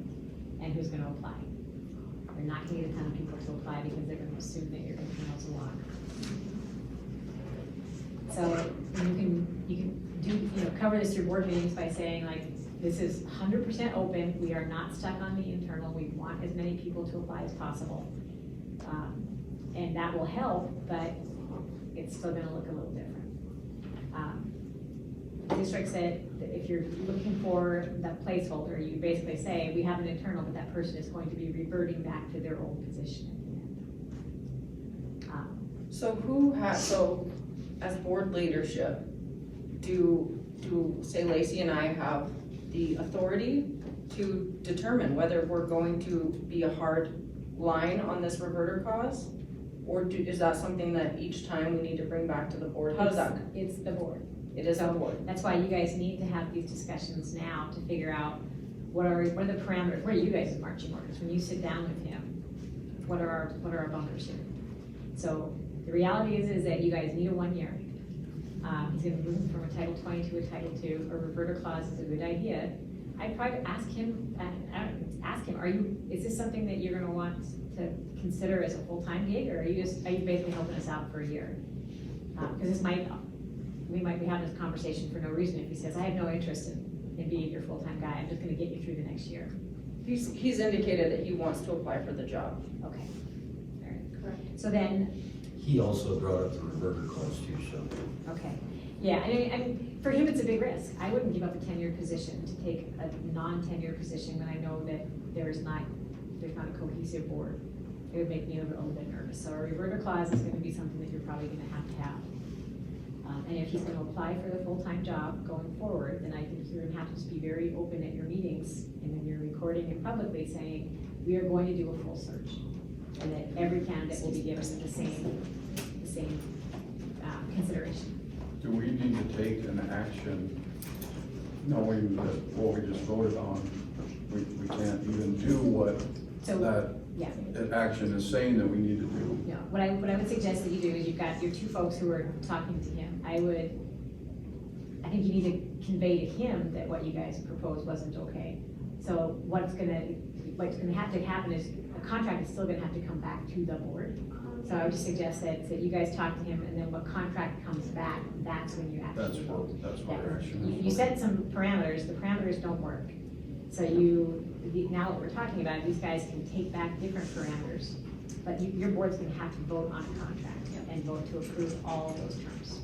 and who's gonna apply. You're not gonna get a ton of people to apply because they're gonna assume that your internal's a lock. So you can do, cover this through board meetings by saying like, this is 100% open, we are not stuck on the internal, we want as many people to apply as possible. And that will help, but it's still gonna look a little different. The district said that if you're looking for that placeholder, you basically say, we have an internal, but that person is going to be reverting back to their old position at the end. So as board leadership, do say Lacey and I have the authority to determine whether we're going to be a hard line on this reverter clause? Or is that something that each time we need to bring back to the board? How does that? It's the board. It is the board. That's why you guys need to have these discussions now to figure out what are the parameters, what are you guys' marching orders? When you sit down with him, what are our bumpers here? So the reality is that you guys need a 1 year. He's gonna move from a Title 20 to a Title II. A reverter clause is a good idea. I'd probably ask him, is this something that you're gonna want to consider as a full-time gig, or are you basically helping us out for a year? Because we might be having this conversation for no reason if he says, I have no interest in being your full-time guy, I'm just gonna get you through the next year. He's indicated that he wants to apply for the job. Okay. All right. Correct. So then, He also brought up the reverter clause too, so. okay, yeah, I mean, for him, it's a big risk. I wouldn't give up a tenured position to take a non-tenured position when I know that there's not a cohesive board. It would make me a little bit nervous. So a reverter clause is gonna be something that you're probably gonna have to have. And if he's gonna apply for the full-time job going forward, then I think you're gonna have to just be very open at your meetings and when you're recording it publicly saying, we are going to do a full search. And that every candidate will be given the same consideration. Do we need to take an action knowing that what we just voted on, we can't even do what So, that yeah. action is saying that we need to do? No, what I would suggest that you do is you've got your two folks who are talking to him. I think you need to convey to him that what you guys proposed wasn't okay. So what's gonna have to happen is a contract is still gonna have to come back to the board. So I would just suggest that you guys talk to him, and then what contract comes back, that's when you actually. That's what action is. You set some parameters, the parameters don't work. So now what we're talking about, these guys can take back different parameters, but your board's gonna have to vote on a contract and vote to approve all of those terms.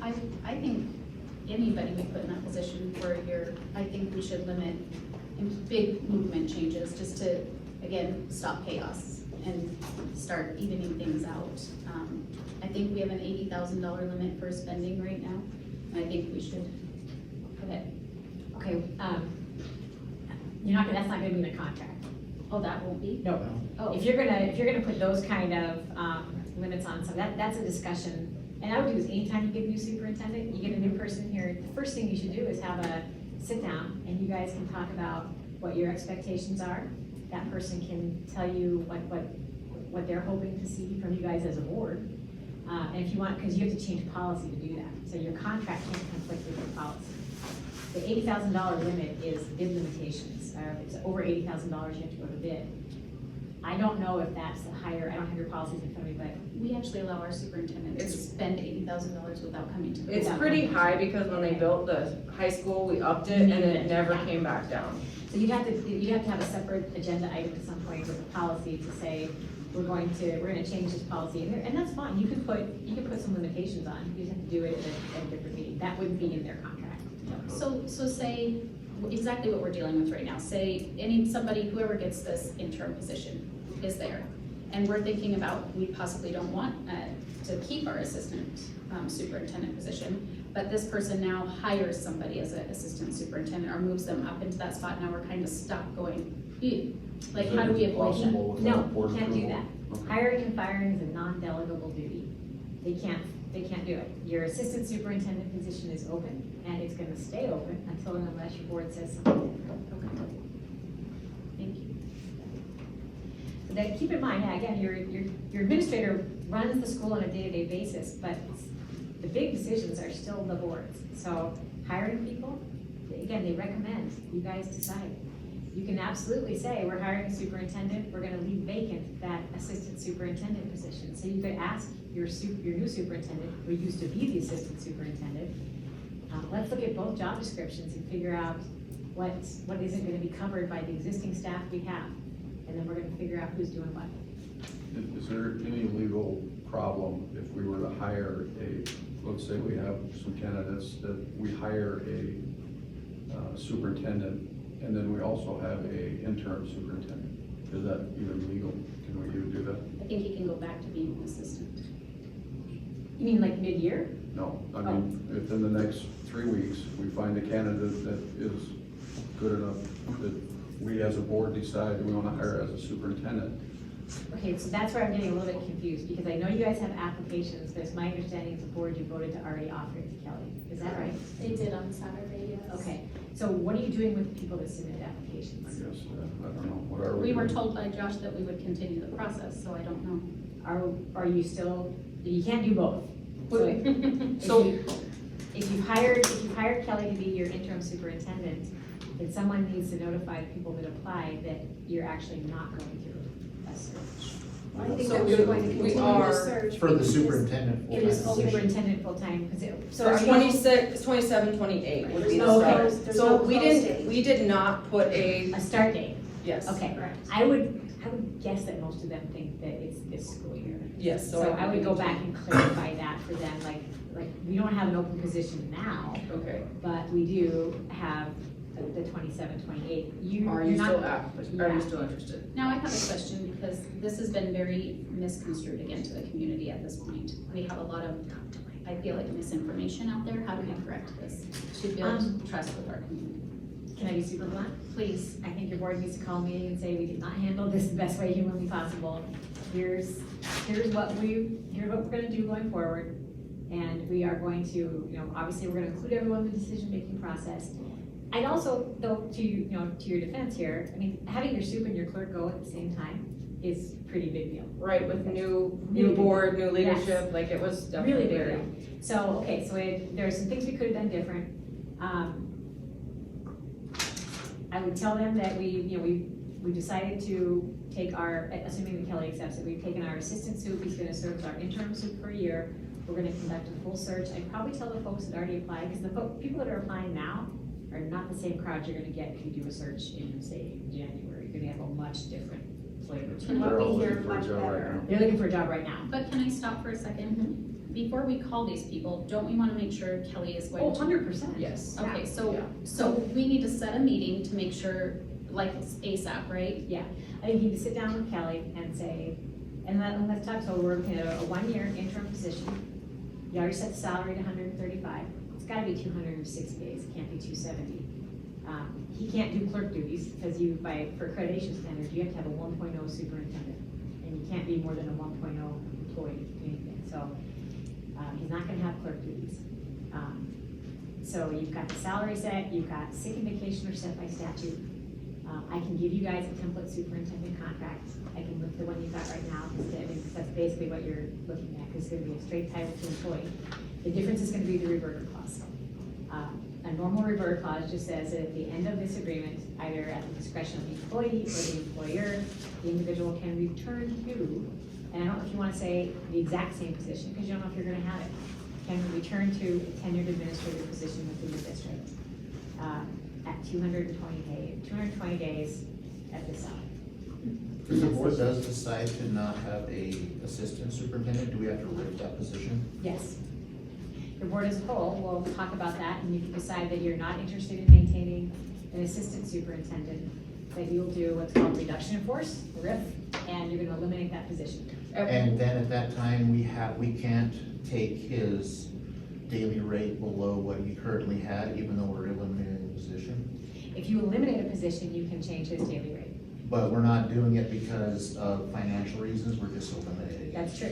I think anybody we put in that position for a year, I think we should limit in big movement changes just to, again, stop chaos and start evening things out. I think we have an $80,000 limit for spending right now, and I think we should, go ahead. Okay, that's not gonna be in the contract. Oh, that won't be? No. Oh. If you're gonna put those kind of, limits on, so that's a discussion. And I would do is anytime you get a new superintendent, you get a new person here, the first thing you should do is have a sit down and you guys can talk about what your expectations are. That person can tell you what they're hoping to see from you guys as a board. And if you want, because you have to change policy to do that, so your contract can't conflict with your policy. The $80,000 limit is bid limitations. If it's over $80,000, you have to go to bid. I don't know if that's the higher, I don't have your policies in front of me, but We actually allow our superintendent to spend $80,000 without coming to the It's board. pretty high because when they built the high school, we upped it and it never came back down. so you'd have to have a separate agenda item at some point with a policy to say, we're gonna change this policy, and that's fine, you can put some limitations on, you just have to do it at a different meeting, that wouldn't be in their contract. So say exactly what we're dealing with right now. Say whoever gets this interim position is there. And we're thinking about, we possibly don't want to keep our assistant superintendent position, but this person now hires somebody as an assistant superintendent or moves them up into that spot. Now we're kind of stuck going, like, how do we avoid that? No, can't do that. Hiring and firing is a non-delegable duty. They can't do it. Your assistant superintendent position is open, and it's gonna stay open until and unless your board says something different. Thank you. So that, keep in mind, again, your administrator runs the school on a day-to-day basis, but the big decisions are still the board's. So hiring people, again, they recommend, you guys decide. You can absolutely say, we're hiring a superintendent, we're gonna leave vacant that assistant superintendent position. So you could ask your new superintendent, who used to be the assistant superintendent, let's look at both job descriptions and figure out what isn't gonna be covered by the existing staff we have. And then we're gonna figure out who's doing what. Is there any legal problem if we were to hire let's say we have some candidates that we hire a superintendent, and then we also have a interim superintendent? Is that even legal? Can we even do that? I think he can go back to being an assistant. You mean like mid-year? No, I mean, if in the next 3 weeks, we find a candidate that is good enough that we as a board decide we want to hire as a superintendent. Okay, so that's where I'm getting a little bit confused, because I know you guys have applications, there's my understanding as a board, you voted to already offer it to Kelly, is that right? They did on Saturday, yes. Okay, so what are you doing with the people that submitted I applications? guess, I don't know, what are we? We were doing? told by Josh that we would continue the process, so I don't know. Are you still, you can't do both. So- If you hired Kelly to be your interim superintendent, then someone needs to notify the people that apply that you're actually not going through a search. I think So that we're going to we continue are- the search. For the because superintendent. It is full-time open. position. Superintendent full-time, because So 26, 27, 28 would be the Okay. start. There's So no we close didn't, date. we did not put a, a start date. yes. Okay, Correct. I would guess that most of them think that it's this school year. Yes, So I would go back and clarify that for them, like, we don't have an open position now, Okay. but we do have the 27, 28. Are You're you not- still are you still interested? Now I have a question because this has been very misconstrued again to the community at this point. We have a lot of, I feel like, misinformation out there. How do we correct this to build trust with our community? Can I be super blunt? Please. I think your board needs to call a meeting and say, we did not handle this the best way humanly possible. Here's what we're gonna do going forward. And we are going to, obviously, we're gonna include everyone in the decision-making process. I'd also, though, to your defense here, I mean, having your soup and your clerk go at the same time is a pretty big deal. Right, with new Really big board, deal. new leadership, like it was Really definitely big very. deal. So, okay, so there are some things we could have done different. I would tell them that we decided to take our, assuming that Kelly accepts it, we've taken our assistant soup, he's gonna serve as our interim soup for a year. We're gonna conduct a full search. I'd probably tell the folks that already applied, because the people that are applying now are not the same crowd you're gonna get if you do a search in, say, January. You're gonna have a much different flavor to it. They're all be here looking for a much job right better. now. They're looking for a job right now. But can I stop for a second? Before we call these people, don't we wanna make sure Kelly is Oh, going to? 100%. Yes. Okay, Yeah. so we need to set a meeting to make sure, like it's ASAP, right? I think you need to sit down with Kelly and say, and let's talk, so we're looking at a 1-year interim position. You already set the salary to 135. It's gotta be 260 days, it can't be 270. He can't do clerk duties, because for accreditation standards, you have to have a 1.0 superintendent. And you can't be more than a 1.0 employee, anything, so, he's not gonna have clerk duties. So you've got the salary set, you've got sick and vacation are set by statute. I can give you guys a template superintendent contract. I can look at the one you've got right now, because that's basically what you're looking at, because it's gonna be a straight title to employee. The difference is gonna be the reverter clause. A normal reverter clause just says that at the end of this agreement, either at the discretion of the employee or the employer, the individual can return to, and I don't know if you wanna say the exact same position, because you don't know if you're gonna have it, can return to a tenured administrative position within the district, at 220 days at this salary. If the board does decide to not have a assistant superintendent, do we have to rip that position? Yes. The board as a whole will talk about that, and if you decide that you're not interested in maintaining an assistant superintendent, then you'll do what's called reduction in force, RIF, and you're gonna eliminate that position. And then at that time, we can't take his daily rate below what he currently had, even though we're eliminating the position. If you eliminate a position, you can change his daily rate. But we're not doing it because of financial reasons, we're just eliminating it. That's true.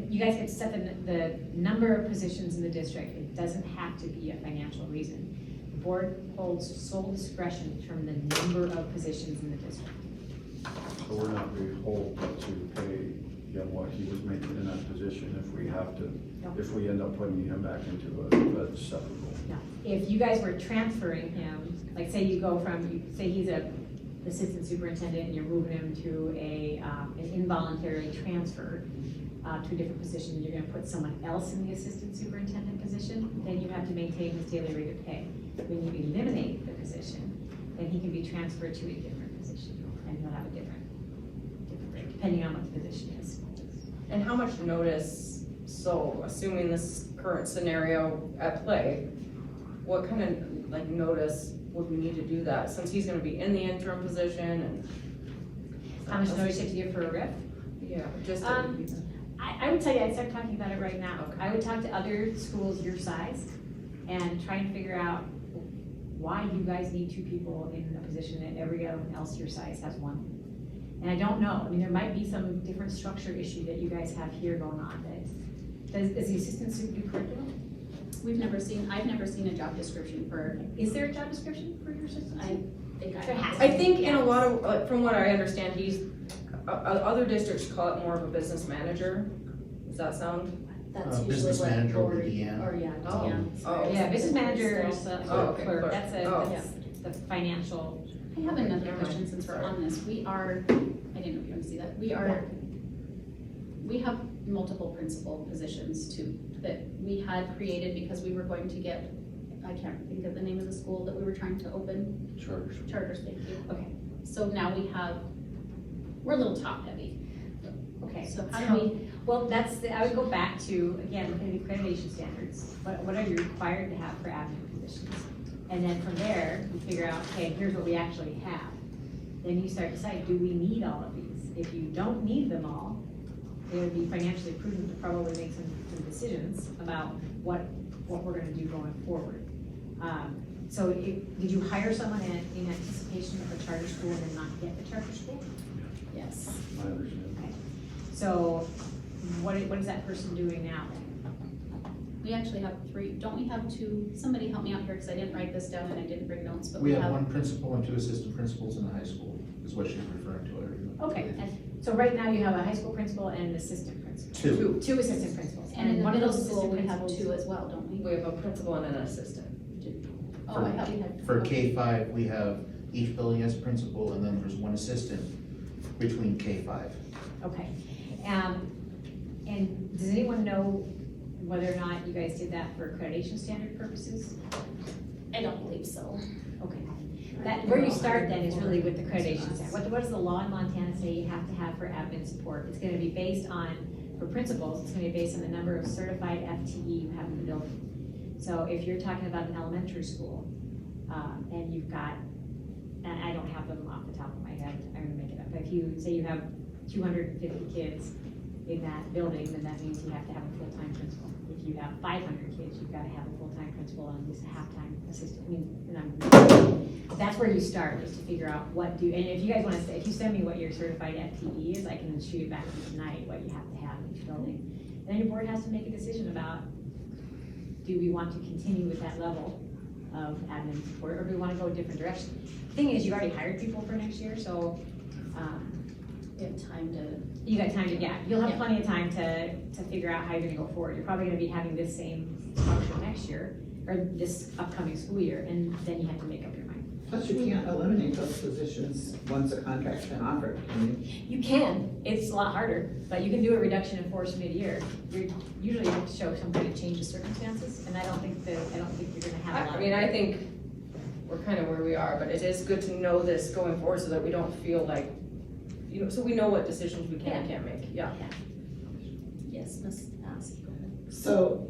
You guys get to set the number of positions in the district. It doesn't have to be a financial reason. The board holds sole discretion to determine the number of positions in the district. So we're not beholden to pay him what he was making in that position if we have to, No. if we end up putting him back into a separate role. Now, if you guys were transferring him, like say you go from, say he's a assistant superintendent and you're moving him to an involuntary transfer to a different position, you're gonna put someone else in the assistant superintendent position, then you have to maintain his daily rate of pay. When you eliminate the position, then he can be transferred to a different position, and he'll have a different rate, depending on what the position is. And how much notice, so assuming this current scenario at play, what kind of like notice would we need to do that, since he's gonna be in the interim position and? How much notice you have to give for a RIF? Yeah, just. I would tell you, I'd start talking about it right now. Okay. I would talk to other schools your size and try and figure out why you guys need 2 people in a position that everyone else your size has 1. And I don't know, I mean, there might be some different structure issue that you guys have here going on. Does the assistant super do curriculum? I've never seen a job description for, Is there a job description for your assistant? I think There has I think in a lot of, like, from what I understand, other districts call it more of a business manager. Does that sound? That's usually Business what manager or Lori, DM. or yeah, Oh, DM. oh. Yeah, business manager is Oh, a okay, clerk, clerk. that's Oh. the financial. I have another Never question mind. since we're Sorry. on this. I didn't know if you want to see that. We have multiple principal positions too, that we had created because we were going to get, I can't think of the name of the school that we were trying to open, Charters. Charters, thank you. Okay, so now we're a little top heavy. Okay, So how do we, well, I would go back to, again, look at the accreditation standards. What are you required to have for admin positions? And then from there, you figure out, okay, here's what we actually have. Then you start deciding, do we need all of these? If you don't need them all, it would be financially prudent to probably make some decisions about what we're gonna do going forward. So did you hire someone in anticipation of a charter school and then not get the charter school? yes. I understand. Okay. So what is that person doing now then? We actually have 3, don't we have 2? Somebody help me out here because I didn't write this down and I didn't bring notes, but We have 1 principal and 2 assistant principals in the high school, is what she's referring to. Okay, so right now you have a high school principal and an assistant principal. 2. 2 assistant principals. And in the one of middle those school, assistant we have principals- 2 as well, don't we? We have a principal and an assistant. Oh, I thought we had. For K-5, we have each building has a principal, and then there's 1 assistant between K-5. Okay. And does anyone know whether or not you guys did that for accreditation standard purposes? I don't believe so. Okay. That, where you start then is really with the accreditation standard. What does the law in Montana say you have to have for admin support? It's gonna be based on, for principals, it's gonna be based on the number of certified FTE you have in the building. So if you're talking about an elementary school, and you've got, and I don't have them off the top of my head, I'm gonna make it up, but if you say you have 250 kids in that building, then that means you have to have a full-time principal. If you have 500 kids, you've gotta have a full-time principal and at least a half-time assistant. I mean, and that's where you start, is to figure out what do, and if you guys wanna say, if you send me what your certified FTE is, I can shoot it back to you tonight, what you have to have in each building. And then your board has to make a decision about, do we want to continue with that level of admin support, or do we wanna go a different direction? The thing is, you already hired people for next year, so, We have time to, you got time to, yeah, you'll have Yeah. plenty of time to figure out how you're gonna go forward. You're probably gonna be having this same structure next year, or this upcoming school year, and then you have to make up your mind. Plus, you can't eliminate those positions once a contract's been offered, can you? You can, it's a lot harder, but you can do a reduction in force mid-year. You're usually have to show some kind of change of circumstances, and I don't think you're gonna have a lot. I mean, I think we're kind of where we are, but it is good to know this going forward so that we don't feel like, you know, so we know what decisions we can and can't make, yeah. yes, Ms. Massey, go ahead. So,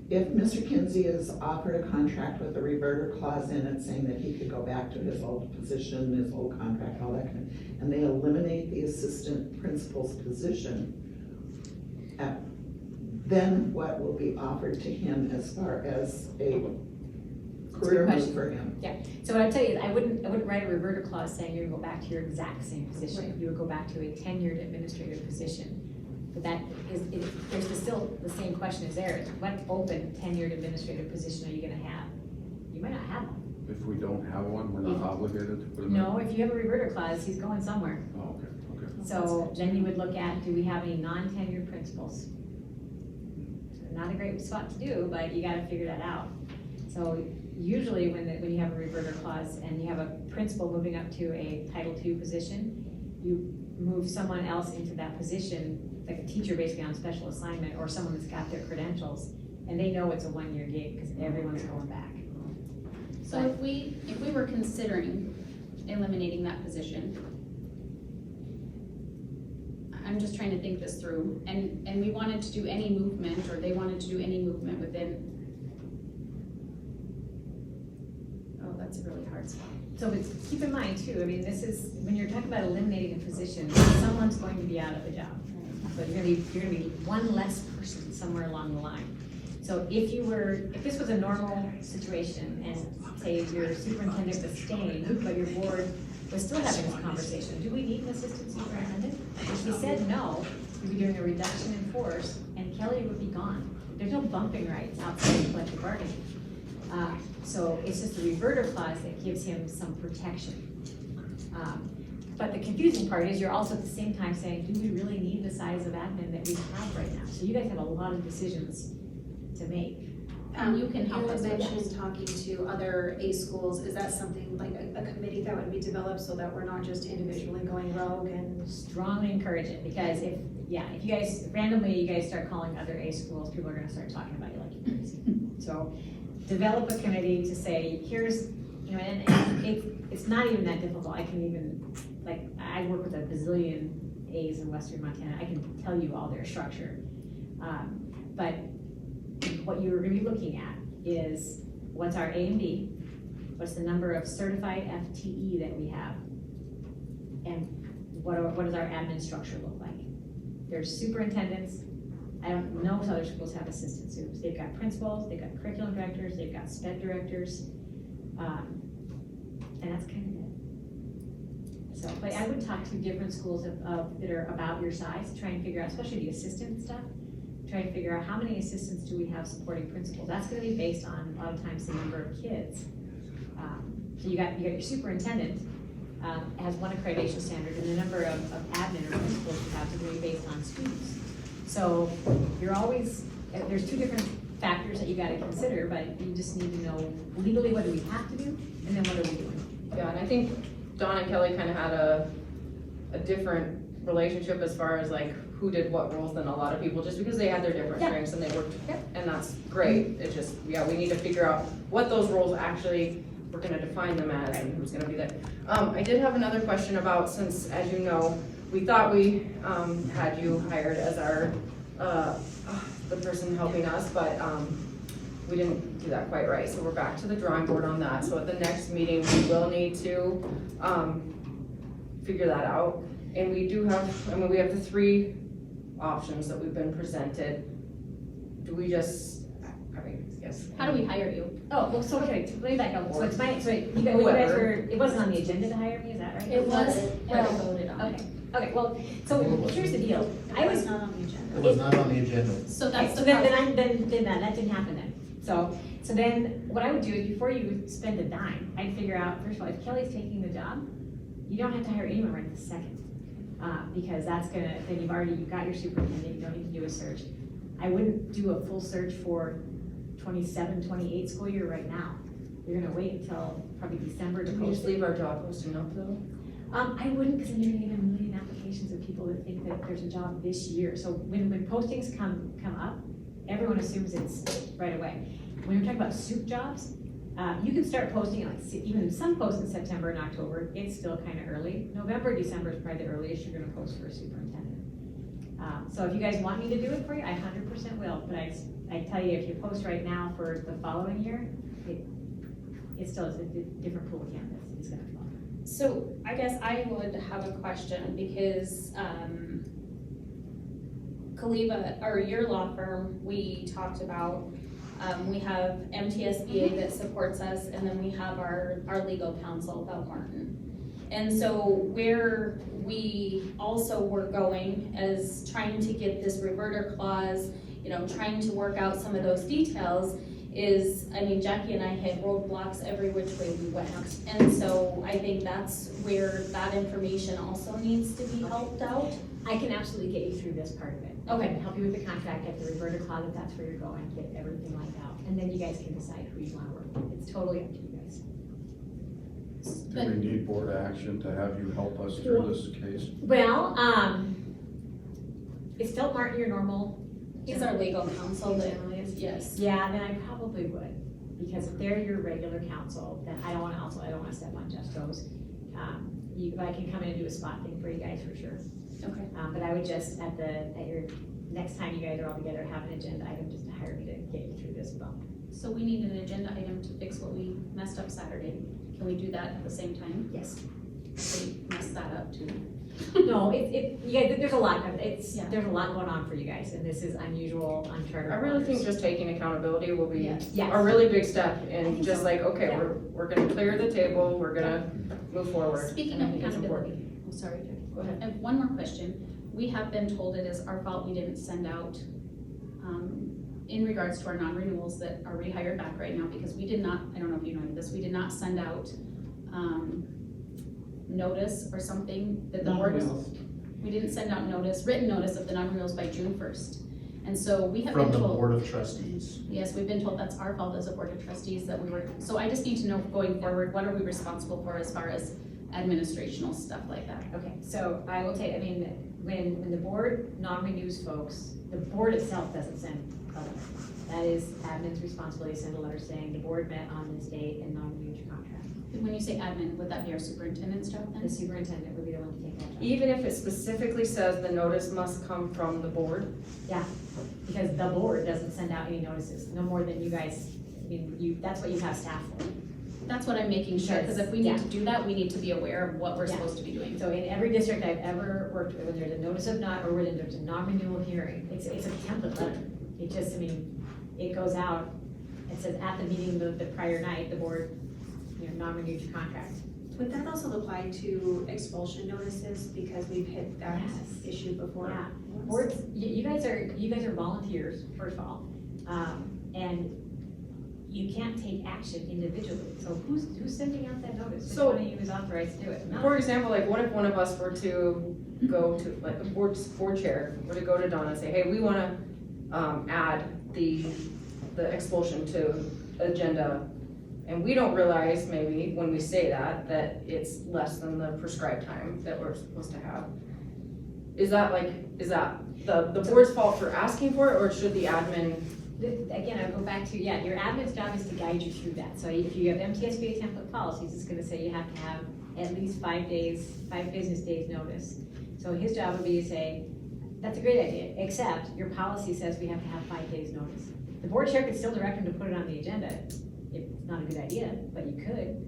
if Mr. Kinsey is offered a contract with a reverter clause in it saying that he could go back to his old position, his old contract, all that kind of, and they eliminate the assistant principal's position, then what will be offered to him as far as a career move for him? So what I'd tell you is, I wouldn't write a reverter clause saying you're gonna go back to your exact same position. Right. You would go back to a tenured administrative position. But that there's still the same question is there, is what open tenured administrative position are you gonna have? You might not have one. If we don't have one, we're not obligated to put him in? No, if you have a reverter clause, he's going somewhere. Oh, okay, okay. So then you would look at, do we have any non-tenured principals? Not a great spot to do, but you gotta figure that out. So usually when you have a reverter clause and you have a principal moving up to a Title II position, you move someone else into that position, like a teacher basically on special assignment, or someone that's got their credentials, and they know it's a one-year gig, because everyone's going back. So if we were considering eliminating that position, I'm just trying to think this through, and we wanted to do any movement, or they wanted to do any movement within. Oh, that's a really hard spot. So but keep in mind too, I mean, this is, when you're talking about eliminating a position, someone's going to be out of a job. So you're gonna be one less person somewhere along the line. So if this was a normal situation and say your superintendent was staying, but your board was still having this conversation, do we need an assistant superintendent? If we said no, we'd be doing a reduction in force and Kelly would be gone. There's no bumping rights outside of collective bargaining. So it's just a reverter clause that gives him some protection. But the confusing part is you're also at the same time saying, do we really need the size of admin that we have right now? So you guys have a lot of decisions to make. You can help us You with had that. mentioned talking to other A schools, is that something like a committee that would be developed so that we're not just individually going rogue and? Strongly encourage it, because if you guys, randomly, you guys start calling other A schools, people are gonna start talking about you like you're crazy. So develop a committee to say, here's, you know, and it's not even that difficult. I can even, like, I work with a bazillion A's in Western Montana. I can tell you all their structure. But what you're gonna be looking at is, what's our A and B? What's the number of certified FTE that we have? And what does our admin structure look like? There's superintendents. I don't know if other schools have assistant supes. They've got principals, they've got curriculum directors, they've got sped directors. And that's kind of it. So, but I would talk to different schools that are about your size, try and figure out, especially the assistant stuff, try and figure out how many assistants do we have supporting principals. That's gonna be based on, a lot of times, the number of kids. So you got your superintendent, has one accreditation standard, and the number of admin or principals you have is gonna be based on students. So you're always, there's two different factors that you gotta consider, but you just need to know legally what do we have to do, and then what are we doing? Yeah, and I think Dawn and Kelly kind of had a different relationship as far as like who did what roles than a lot of people, just because they had their different Yeah. strengths and they worked, Yep. and that's great. It just, yeah, we need to figure out what those roles actually, we're gonna define them as and who's gonna be there. I did have another question about, since, as you know, we thought we, had you hired as our, the person helping us, but, we didn't do that quite right, so we're back to the drawing board on that. So at the next meeting, we will need to, figure that out. And we do have, I mean, we have the 3 options that we've been presented. Do we just, I mean, yes. How do we hire you? Oh, well, so, okay, let me back up. So it's my, so you guys Whoever. were, it wasn't on the agenda to hire me, is that right? It was, Well, voted on. Okay, well, so here's the deal. I It was was, not on the agenda. It was not on the agenda. So okay, that's so the then, problem. then that didn't happen then. So then what I would do is before you spend a dime, I'd figure out, first of all, if Kelly's taking the job, you don't have to hire anyone right this second. Because that's gonna, then you've got your superintendent, you don't need to do a search. I wouldn't do a full search for 27, 28 school year right now. You're gonna wait until probably December to Do we post just it. leave our job posting up though? I wouldn't, because then you're gonna get a million applications of people that think that there's a job this year. So when postings come up, everyone assumes it's right away. When you're talking about soup jobs, you can start posting, like, even some posts in September and October, it's still kind of early. November, December is probably the earliest you're gonna post for a superintendent. So if you guys want me to do it for you, I 100% will, but I tell you, if you post right now for the following year, it still is a different pool of candidates, it's gonna fall. So I guess I would have a question because, Kaliva, or your law firm, we talked about, we have MTSBA that supports us, and then we have our legal counsel, Bell Martin. And so where we also were going as trying to get this reverter clause, trying to work out some of those details is, I mean, Jackie and I hit roadblocks every which way we went. And so I think that's where that information also needs to be helped out. I can absolutely get you through this part of it. Okay. I can help you with the contract, get the reverter clause if that's where you're going, get everything like that. And then you guys can decide who you wanna work with. It's totally up to you guys. Do we need board action to have you help us through this case? Well, is Phil Martin your normal? He's our legal counsel that, Generally is? yes. Yeah, then I probably would, because if they're your regular counsel, then I don't wanna step on Jeff's toes. I can come in and do a spot thing for you guys for sure. Okay. But I would just, at your, next time you guys are all together, have an agenda item just to hire me to get you through this bump. So we need an agenda item to fix what we messed up Saturday. Can we do that at the same time? Yes. We messed that up too. No, you guys, there's a lot of, Yeah. there's a lot going on for you guys, and this is unusual, uncharted I really think waters. just taking accountability will be Yes. Yes. a really big step I and think just so. like, okay, Yeah. we're gonna clear the table, we're gonna move forward. Speaking And I of think it's important. accountability, I'm sorry, Jackie. Go ahead. I have one more question. We have been told it is our fault we didn't send out, in regards to our non-renewals that are rehired back right now, because we did not, I don't know if you know this, we did not send out, notice or something that the board was. We didn't send out written notice of the non-renewals by June 1st. And so we have From been the told. Board of Trustees. Yes, we've been told that's our fault as a board of trustees that we were, so I just need to know going forward, what are we responsible for as far as administrational stuff like that? Okay, so I will tell you, I mean, when the board non-renews folks, the board itself doesn't send a letter. That is admin's responsibility to send a letter saying the board met on this date and non-renewed your contract. When you say admin, would that be our superintendent's job The then? superintendent would be the one to take that job. Even if it specifically says the notice must come from the board, Yeah, because the board doesn't send out any notices, no more than you guys, I mean, that's what you have staff for. That's what I'm making sure, because if we need Yeah. to do that, we need to be aware of what we're Yeah. supposed to be doing. So in every district I've ever worked with, when there's a notice of not, or when there's a non-renewal hearing, it's a template letter. It just, I mean, it goes out, it says at the meeting the prior night, the board, non-renewed your contract. Would that also apply to expulsion notices, because we've hit that Yes. issue before? Yeah, boards, you guys are volunteers, first of all, and you can't take action individually. So who's sending out that notice? Which So- one of you is authorized to do it? for example, like what if one of us were to go to, like the board chair, were to go to Donna and say, hey, we wanna, add the expulsion to agenda. And we don't realize maybe when we say that it's less than the prescribed time that we're supposed to have. is that the board's fault for asking for it, or should the admin? Again, I go back to, your admin's job is to guide you through that. So if you have MTSBA template policies, it's gonna say you have to have at least 5 business days notice. So his job would be to say, that's a great idea, except your policy says we have to have 5 days notice. The board chair could still direct him to put it on the agenda. It's not a good idea, but you could.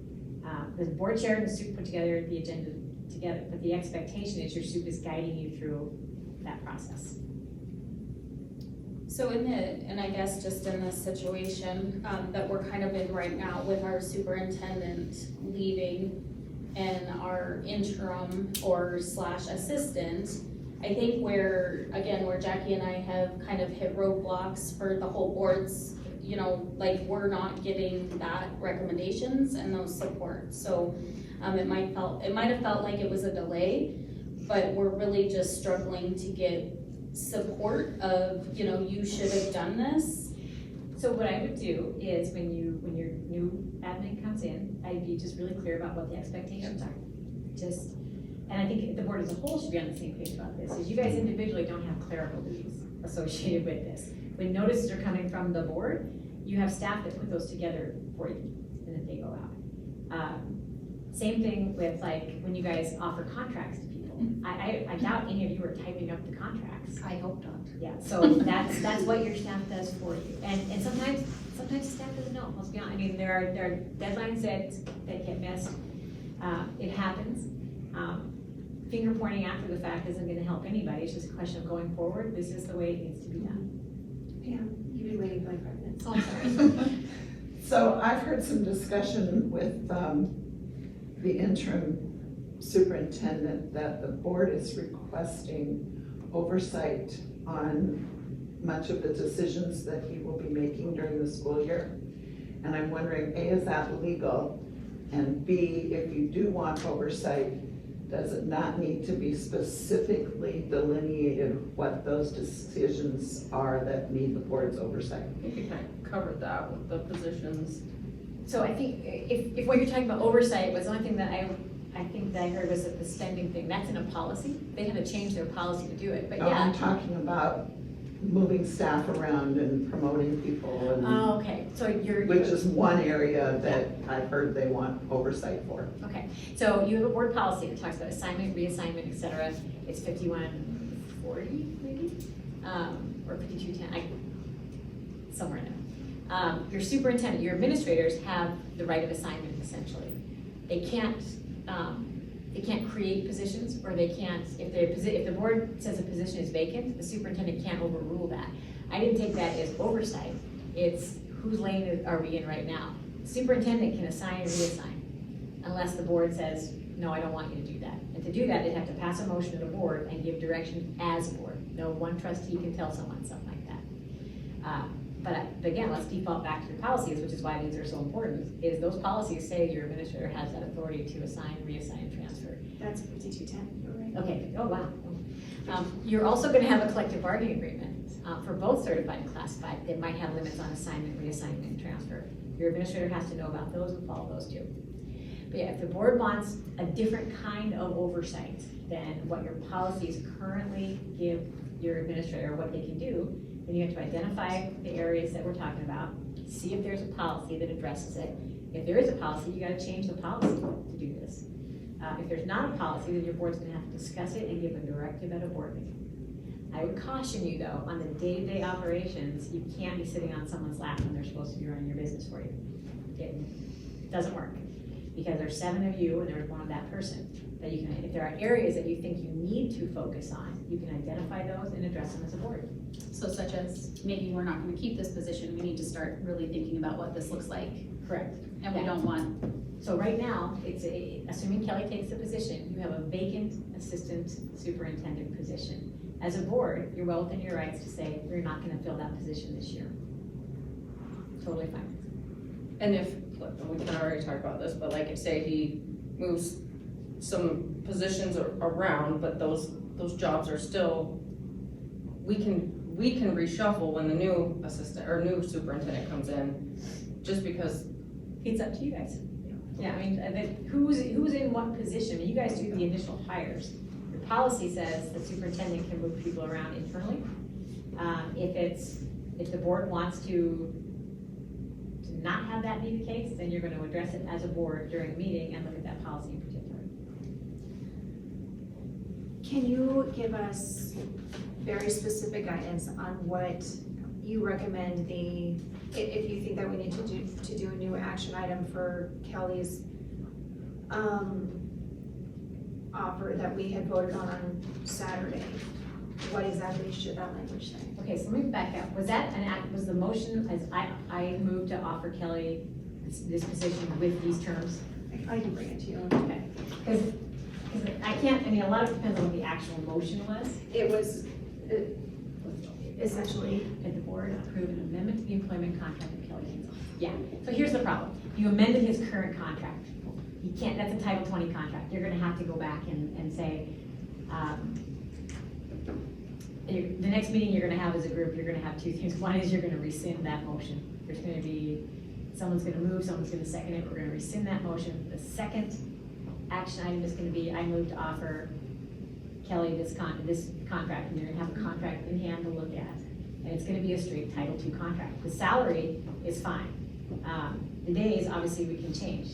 The board chair and the soup put together the agenda together, but the expectation is your soup is guiding you through that process. So and I guess just in this situation, that we're kind of in right now with our superintendent leaving and our interim or / assistant, I think where Jackie and I have kind of hit roadblocks for the whole board's, like we're not getting that recommendations and those supports. So, it might have felt like it was a delay, but we're really just struggling to get support of, you should have done this. So what I would do is when your new admin comes in, I'd be just really clear about what the expectations are. And I think the board as a whole should be on the same page about this, is you guys individually don't have clerical duties associated with this. When notices are coming from the board, you have staff that put those together for you, and then they go out. Same thing with like when you guys offer contracts to people. I doubt any of you are typing up the contracts. I hope not. Yeah, so that's what your staff does for you. And sometimes staff doesn't know, let's be honest. I mean, there are deadlines that get missed. It happens. Finger pointing after the fact isn't gonna help anybody. It's just a question of going forward. This is the way it needs to be done. Pam, you've been waiting for like 5 minutes. Oh, sorry. So I've heard some discussion with the interim superintendent that the board is requesting oversight on much of the decisions that he will be making during the school year. And I'm wondering, A, is that legal? And B, if you do want oversight, does it not need to be specifically delineated what those decisions are that need the board's oversight? I think we kind of covered that with the positions. So I think if what you're talking about oversight was the only thing that I think that I heard was that the spending thing, that's in a policy. They had to change their policy to do it, but I'm yeah. talking about moving staff around and promoting people and, Oh, okay, so which is one area that I've heard they want oversight for. Okay, so you have a board policy that talks about assignment, reassignment, et cetera. It's 5140 maybe, or 5210, somewhere in there. Your superintendent, your administrators have the right of assignment essentially. They can't create positions, or they can't, if the board says a position is vacant, the superintendent can't overrule that. I didn't take that as oversight. It's whose lane are we in right now? Superintendent can assign and reassign, unless the board says, no, I don't want you to do that. And to do that, they'd have to pass a motion to the board and give direction as a board. No one trustee can tell someone something like that. But again, let's default back to the policies, which is why these are so important, is those policies say your administrator has that authority to assign, reassign, and transfer. That's 5210, you're right. Okay, oh, wow. You're also gonna have a collective bargaining agreement for both certified and classified that might have limits on assignment, reassignment, and transfer. Your administrator has to know about those and follow those too. But yeah, if the board wants a different kind of oversight than what your policies currently give your administrator, what they can do, then you have to identify the areas that we're talking about, see if there's a policy that addresses it. If there is a policy, you gotta change the policy to do this. If there's not a policy, then your board's gonna have to discuss it and give a directive at a board meeting. I would caution you though, on the day-to-day operations, you can't be sitting on someone's lap when they're supposed to be running your business for you. It doesn't work, because there's 7 of you and there's one of that person. That you can, if there are areas that you think you need to focus on, you can identify those and address them as a board. So such as, maybe we're not gonna keep this position, we need to start really thinking about what this looks like. Correct. And we don't want, So right now, assuming Kelly takes the position, you have a vacant assistant superintendent position. As a board, you're well within your rights to say, you're not gonna fill that position this year. Totally fine. And if, look, we kind of already talked about this, but like if say he moves some positions around, but those jobs are still, we can reshuffle when the new assistant or new superintendent comes in, just because. It's up to you guys. Yeah, I mean, who's in what position? You guys do the initial hires. Your The policy says the superintendent can move people around internally. If the board wants to not have that be the case, then you're gonna address it as a board during a meeting and look at that policy in particular. Can you give us very specific guidance on what you recommend if you think that we need to do a new action item for Kelly's offer that we had voted on Saturday? What exactly should that language say? Okay, so let me back up. Was that an act, was the motion, as I moved to offer Kelly this position with these terms? I can bring it to you. Okay. Because I can't, I mean, a lot of it depends on what the actual motion was. It was essentially, Did the board approve an amendment to the employment contract of Kelly Kinsel? Yeah, so here's the problem. You amended his current contract. You can't, that's a Title 20 contract. You're gonna have to go back and say, the next meeting you're gonna have as a group, you're gonna have two things. One is you're gonna rescind that motion. There's gonna be, someone's gonna move, someone's gonna second it, we're gonna rescind that motion. The second action item is gonna be, I move to offer Kelly this contract, and you're gonna have a contract in hand to look at. And it's gonna be a straight Title II contract. The salary is fine. The days, obviously, we can change.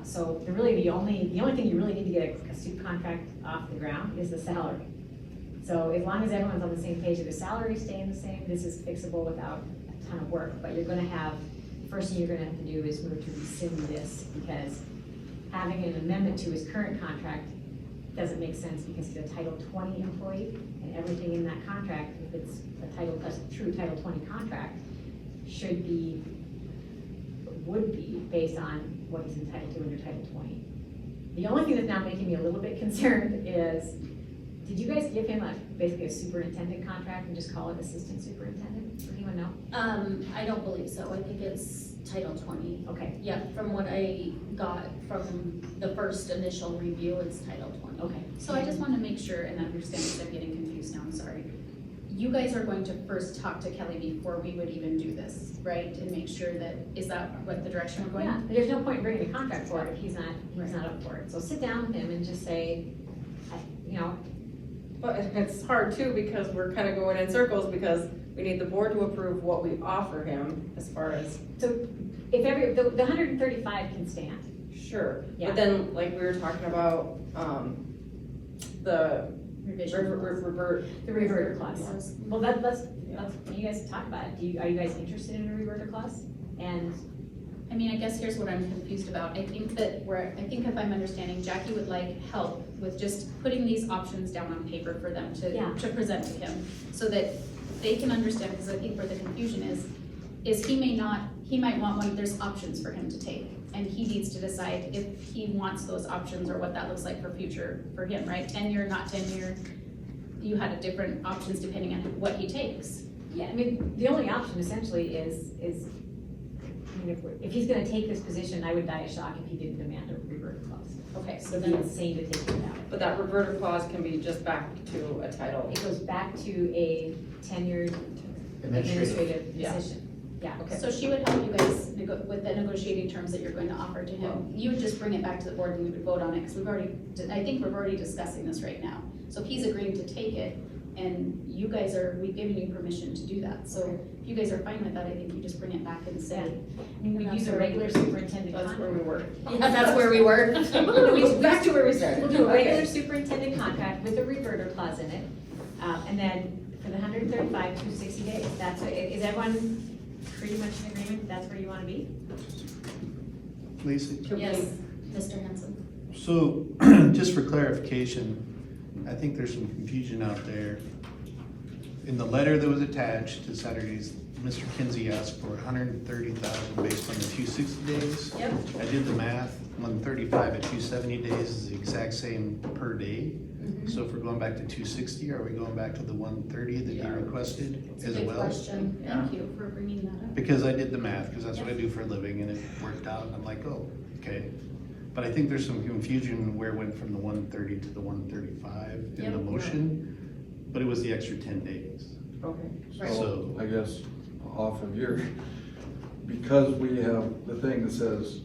So the only thing you really need to get a soup contract off the ground is the salary. So as long as everyone's on the same page, if the salary is staying the same, this is fixable without a ton of work. But you're gonna have, first thing you're gonna have to do is move to rescind this, because having an amendment to his current contract doesn't make sense, because he's a Title 20 employee, and everything in that contract, if it's a true Title 20 contract, would be based on what he's entitled to under Title 20. The only thing that's now making me a little bit concerned is, did you guys give him basically a superintendent contract and just call it assistant superintendent? Does anyone know? I don't believe so. I think it's Title 20. Okay, Yeah, from what I got from the first initial review, it's Title 20. okay. So I just want to make sure and understand, because I'm getting confused now, I'm sorry. You guys are going to first talk to Kelly before we would even do this, right? And make sure that, is that what the direction we're going? Yeah, there's no point in bringing a contract for it if he's not up for it. So sit down with him and just say, But it's hard too, because we're kind of going in circles, because we need the board to approve what we offer him as far as. so if the 135 can stand. Sure, Yeah. but then, like we were talking about, the Revision. The reverter clause. Well, let's, you guys talk about it. Are you guys interested in a reverter clause? And I mean, I guess here's what I'm confused about. I think if I'm understanding, Jackie would like help with just putting these options down on paper for them Yeah. to present to him, so that they can understand, because I think where the confusion is he might want one, there's options for him to take, and he needs to decide if he wants those options or what that looks like for future, for him, right? Tenure, not tenure, you had a different options depending on what he takes. yeah, I mean, the only option essentially is, I mean, if he's gonna take this position, I would die of shock if he didn't demand a reverter clause. Okay, so It'd be then, insane to take it out. But that reverter clause can be just back to a title. It goes back to a tenured administrative Yeah. position. Yeah, okay. so she would help you guys with the negotiating terms that you're going to offer to him. You would just bring it back to the board and we would vote on it, because I think we're already discussing this right now. So if he's agreeing to take it, and we've given you permission to do that. So if you guys are fine with that, I think you just bring it back and say. I mean, we use a regular superintendent That's where we contract. were. Yeah, that's where we were. Back to where we started. We'll do a regular superintendent contract with a reverter clause in it. And then for the 135, 260 days, is everyone pretty much in agreement that's where you want to be? Lisa, Yes, Mr. Henson. so just for clarification, I think there's some confusion out there. In the letter that was attached to Saturday's, Mr. Kinsey asked for 130,000 based on the 260 days. Yep. I did the math, 135 at 270 days is the exact same per day. So if we're going back to 260, are we going back to the 130 that you requested It's a as good well? question. Thank you for bringing that up. Because I did the math, because that's what I do for a living, and it worked out, and I'm like, oh, okay. But I think there's some confusion where it went from the 130 to the 135 in the Yep. motion, but it was the extra 10 days. Okay. Right. So, I guess off of your, because we have the thing that says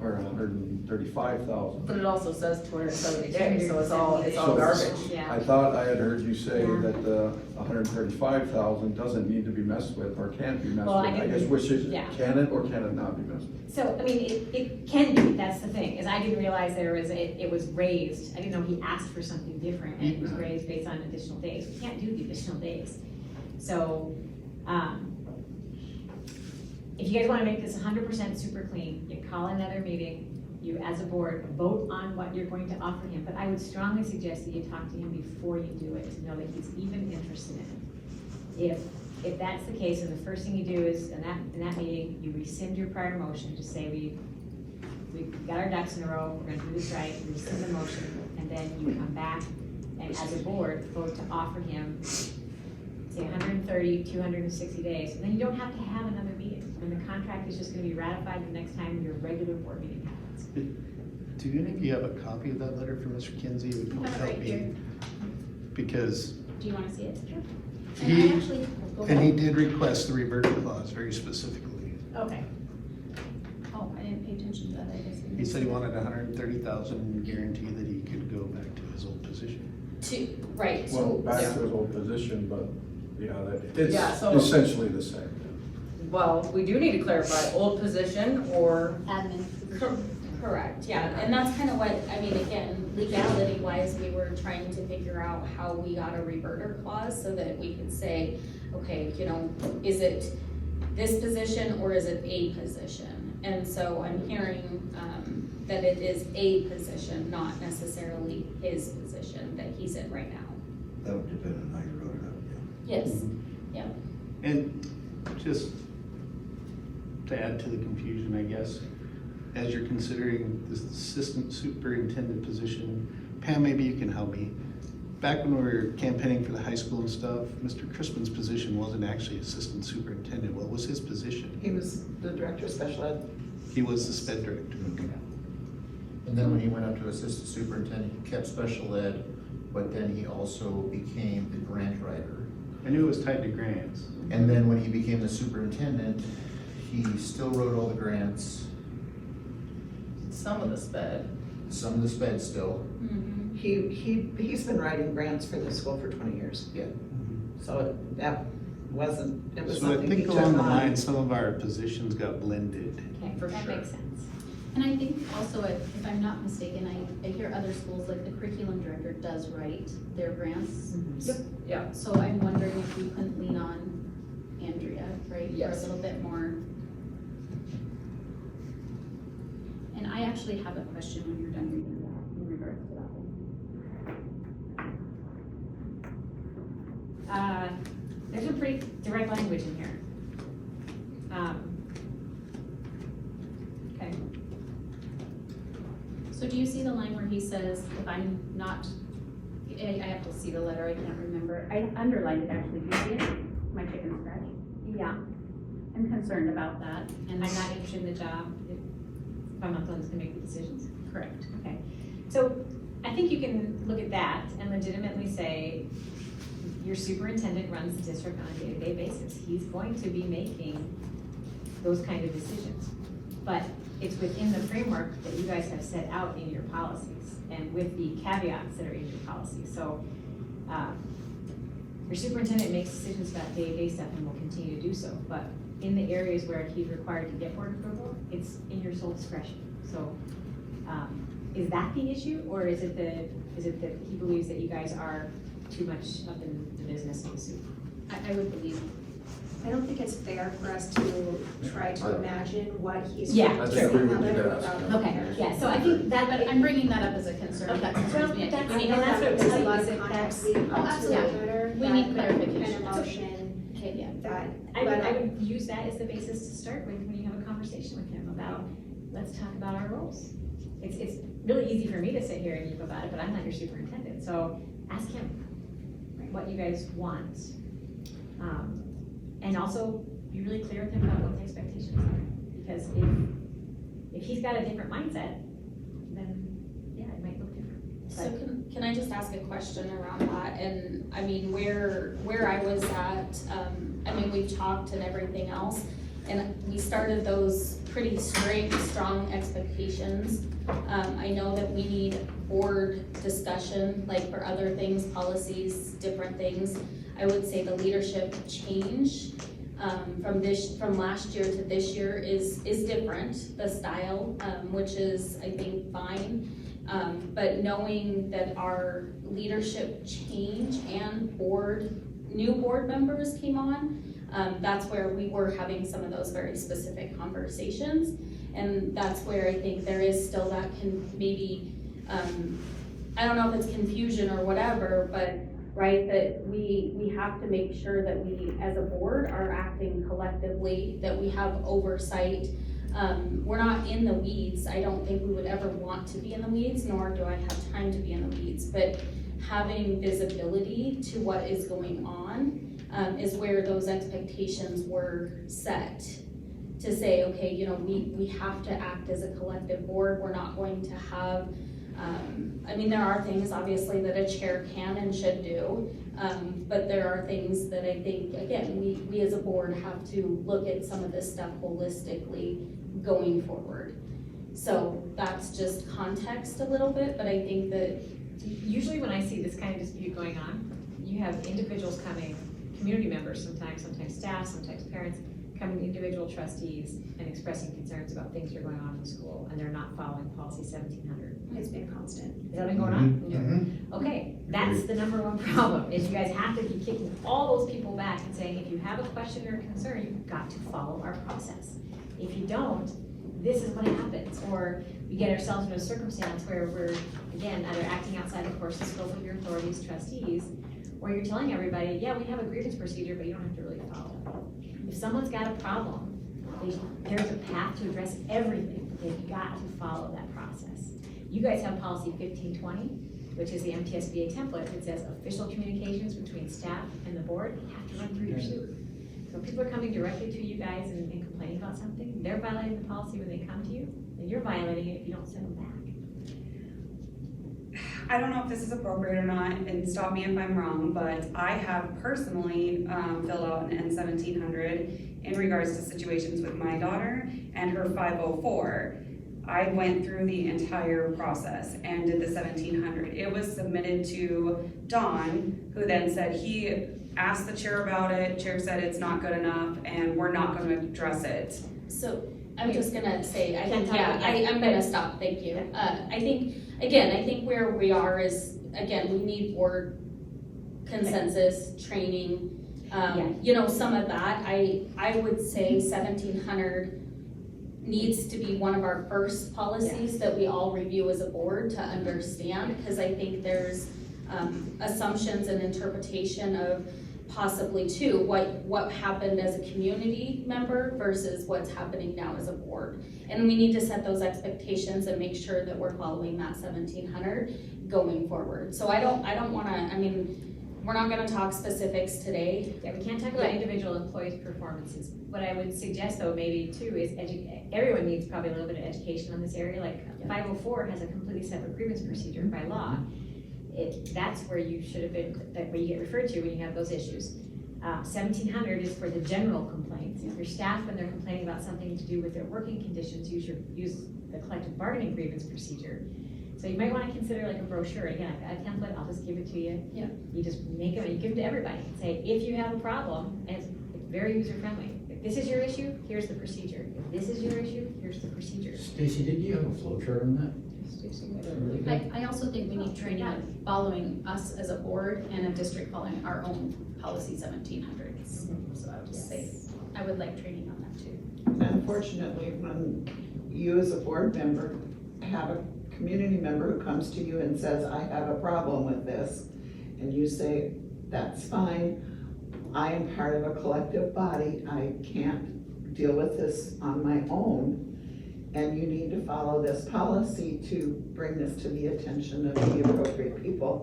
or $135,000. But it also says 270 days, so it's all So- garbage. Yeah. I thought I had heard you say Yeah. that the 135,000 doesn't need to be messed with or can't be messed Well, with. I I didn't- guess which is, yeah. can it or can it not be messed with? So, I mean, it can be, that's the thing, is I didn't realize it was raised, I didn't know he asked for something different, and it was raised based on additional days. We can't do the additional days. So, if you guys wanna make this 100% super clean, you call another meeting, you as a board vote on what you're going to offer him, but I would strongly suggest that you talk to him before you do it, to know that he's even interested in it. If that's the case, and the first thing you do is, in that meeting, you rescind your prior motion, just say we've got our ducks in a row, we're gonna do this right, you rescind the motion, and then you come back, and as a board, vote to offer him, say 130, 260 days, and then you don't have to have another meeting. And the contract is just gonna be ratified the next time your regular board meeting happens. Do any of you have a copy of that letter from Mr. Kinsey? It would I have it help right me, here. Because Do you wanna see it? Sure. He- And I actually, go and he ahead. did request the reverter clause very specifically. Okay. Oh, I didn't pay attention to that, I guess. He said he wanted 130,000 guarantee that he could go back to his old position. Right, Well, so, back to his old position, but yeah, that, Yeah, it's so- essentially the same. Well, we do need to clarify, old position or, Admin. correct, yeah, and that's kind of what, I mean, again, legality wise, we were trying to figure out how we got a reverter clause so that we could say, okay, you know, is it this position or is it a position? And so I'm hearing, that it is a position, not necessarily his position that he's in right now. That would depend on how you wrote it up, yeah. Yes, yeah. And just to add to the confusion, I guess, as you're considering this assistant superintendent position, Pam, maybe you can help me. Back when we were campaigning for the high school and stuff, Mr. Crispin's position wasn't actually assistant superintendent. What was his position? He was the director of special ed. He was the sped director. And then when he went up to assistant superintendent, he kept special ed, but then he also became the grant writer. I knew it was tied to grants. And then when he became the superintendent, he still wrote all the grants, some of the sped. some of the sped still. Mhm. He's been writing grants for the school for 20 years. Yeah. So that wasn't, it was So I something he think took along the on. line, some of our positions got blended. Okay, For that sure. makes sense. And I think also, if I'm not mistaken, I hear other schools, like the curriculum director does write their grants. Yeah. So I'm wondering if we couldn't lean on Andrea, right, for a Yes. little bit more. And I actually have a question when you're done reading that, in regards to that one. There's some pretty direct language in here. Okay, So do you see the line where he says, if I'm not, I have to see the letter, I can't remember. I underlined it actually, do you see it? My chicken scratch. yeah, I'm concerned about that, and I'm not interested in the job if I'm not the one that's gonna make the decisions. correct. Okay, so I think you can look at that and legitimately say, your superintendent runs the district on a day-to-day basis. He's going to be making those kind of decisions. But it's within the framework that you guys have set out in your policies and with the caveats that are in your policies. So, your superintendent makes decisions about day-to-day stuff and will continue to do so. But in the areas where he's required to get board approval, it's in your sole discretion. So, is that the issue, or is it that he believes that you guys are too much up in the business of the soup? I would believe. I don't think it's fair for us to try to imagine what he's. Yeah, I think we would do Another that. without- Okay, yeah, so I think that, But I'm bringing that up as a concern, that concerns me. I think we I need know to that have there's a like, lot is of it context that's- leading Oh, up to the absolutely. letter. We need An clarification. emotion Okay, yeah. that. I would use that as the basis to start with when you have a conversation with him about, let's talk about our roles. It's really easy for me to sit here and yip about it, but I'm not your superintendent, so ask him what you guys want. And also be really clear with him about what the expectations are, because if he's got a different mindset, then, yeah, it might look different. So can I just ask a question around that? And I mean, where I was at, I mean, we've talked and everything else. And we started those pretty strong expectations. I know that we need board discussion, like for other things, policies, different things. I would say the leadership change from last year to this year is different, the style, which is, I think, fine. But knowing that our leadership change and new board members came on, that's where we were having some of those very specific conversations. And that's where I think there is still that maybe, I don't know if it's confusion or whatever, but right, that we have to make sure that we, as a board, are acting collectively, that we have oversight. We're not in the weeds. I don't think we would ever want to be in the weeds, nor do I have time to be in the weeds, but having visibility to what is going on is where those expectations were set. To say, okay, you know, we have to act as a collective board. We're not going to have, I mean, there are things obviously that a chair can and should do, but there are things that I think, again, we as a board have to look at some of this stuff holistically going forward. So that's just context a little bit, but I think that Usually when I see this kind of dispute going on, you have individuals coming, community members sometimes staff, sometimes parents, coming to individual trustees and expressing concerns about things that are going on in the school, and they're not following policy 1700. It's been constant. Has that been going on? Mhm. Okay, that's the number one problem, is you guys have to be kicking all those people back and saying, if you have a question or a concern, you've got to follow our process. If you don't, this is what happens, or we get ourselves in a circumstance where we're, again, either acting outside the course and scope of your authorities, trustees, or you're telling everybody, yeah, we have a grievance procedure, but you don't have to really follow it. If someone's got a problem, there's a path to address everything, they've got to follow that process. You guys have policy 1520, which is the MTSBA template. It says official communications between staff and the board have to run through your SUE. So if people are coming directly to you guys and complaining about something, they're violating the policy when they come to you, and you're violating it if you don't send them back. I don't know if this is appropriate or not, and stop me if I'm wrong, but I have personally filled out an N-1700 in regards to situations with my daughter and her 504. I went through the entire process and did the 1700. It was submitted to Don, who then said he asked the chair about it. Chair said it's not good enough and we're not going to address it. So I'm just gonna say, I think, Can't talk yeah, about I'm gonna stop, thank you. I think where we are is, again, we need board consensus, training. You know, some of that, I would say 1700 needs to be one of our first policies that we all review as a board to understand, because I think there's assumptions and interpretation of possibly too, what happened as a community member versus what's happening now as a board. And we need to set those expectations and make sure that we're following that 1700 going forward. So I don't wanna, I mean, we're not gonna talk specifics today. Yeah, we can't talk about individual employees' performances. What I would suggest though, maybe too, is everyone needs probably a little bit of education on this area. Like 504 has a completely separate grievance procedure by law. That's where you should have been, where you get referred to when you have those issues. 1700 is for the general complaints. If your staff, when they're complaining about something to do with their working conditions, use the collective bargaining grievance procedure. So you might want to consider like a brochure. Again, I've got a template, I'll just give it to you. Yeah. You just make them, and you give it to everybody and say, if you have a problem, and it's very user-friendly. If this is your issue, here's the procedure. If this is your issue, here's the procedure. Stacy, did you have a flow chart on that? I also think we need training on following us as a board and a district following our own policy 1700s. So I would just say, I would like training on that too. Unfortunately, when you as a board member have a community member who comes to you and says, I have a problem with this, and you say, that's fine, I am part of a collective body, I can't deal with this on my own, and you need to follow this policy to bring this to the attention of the appropriate people,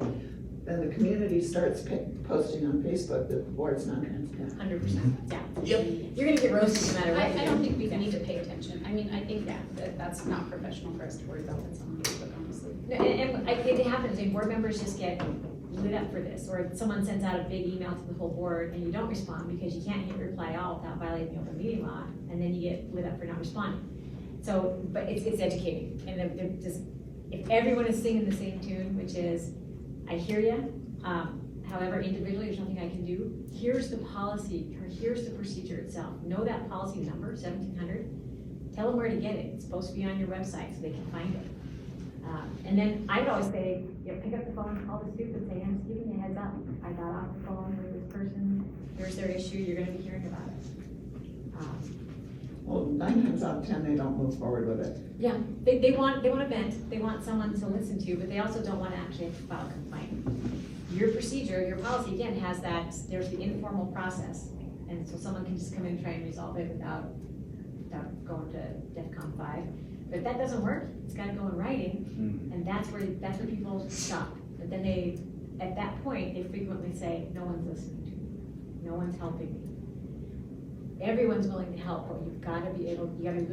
then the community starts posting on Facebook that the board's non-transparent. 100%, yeah. Yep. You're gonna get roasted no matter what. I don't think we need to pay attention. I mean, I think that's not professional for us to worry about. That's on Facebook, honestly. No, and it happens, and board members just get lit up for this, or someone sends out a big email to the whole board and you don't respond because you can't hit reply all without violating the open meeting law, and then you get lit up for not responding. So, but it's educating, and they're just, if everyone is singing the same tune, which is, I hear you, however, individually, there's nothing I can do, here's the policy, or here's the procedure itself, know that policy number, 1700, tell them where to get it, it's supposed to be on your website so they can find it. And then I would always say, pick up the phone, call the soup and say, I'm just giving you a heads up. I got off the phone with this person, here's their issue, you're gonna be hearing about it. Well, 9 times out of 10, they don't move forward with it. Yeah, they want a vent, they want someone to listen to, but they also don't wanna actually have to file a complaint. Your procedure, your policy, again, has that, there's the informal process. And so someone can just come in and try and resolve it without going to DEFCON 5. But if that doesn't work, it's gotta go in writing, and that's where people stop. But then they, at that point, they frequently say, no one's listening to me, no one's helping me. Everyone's willing to help, but you gotta be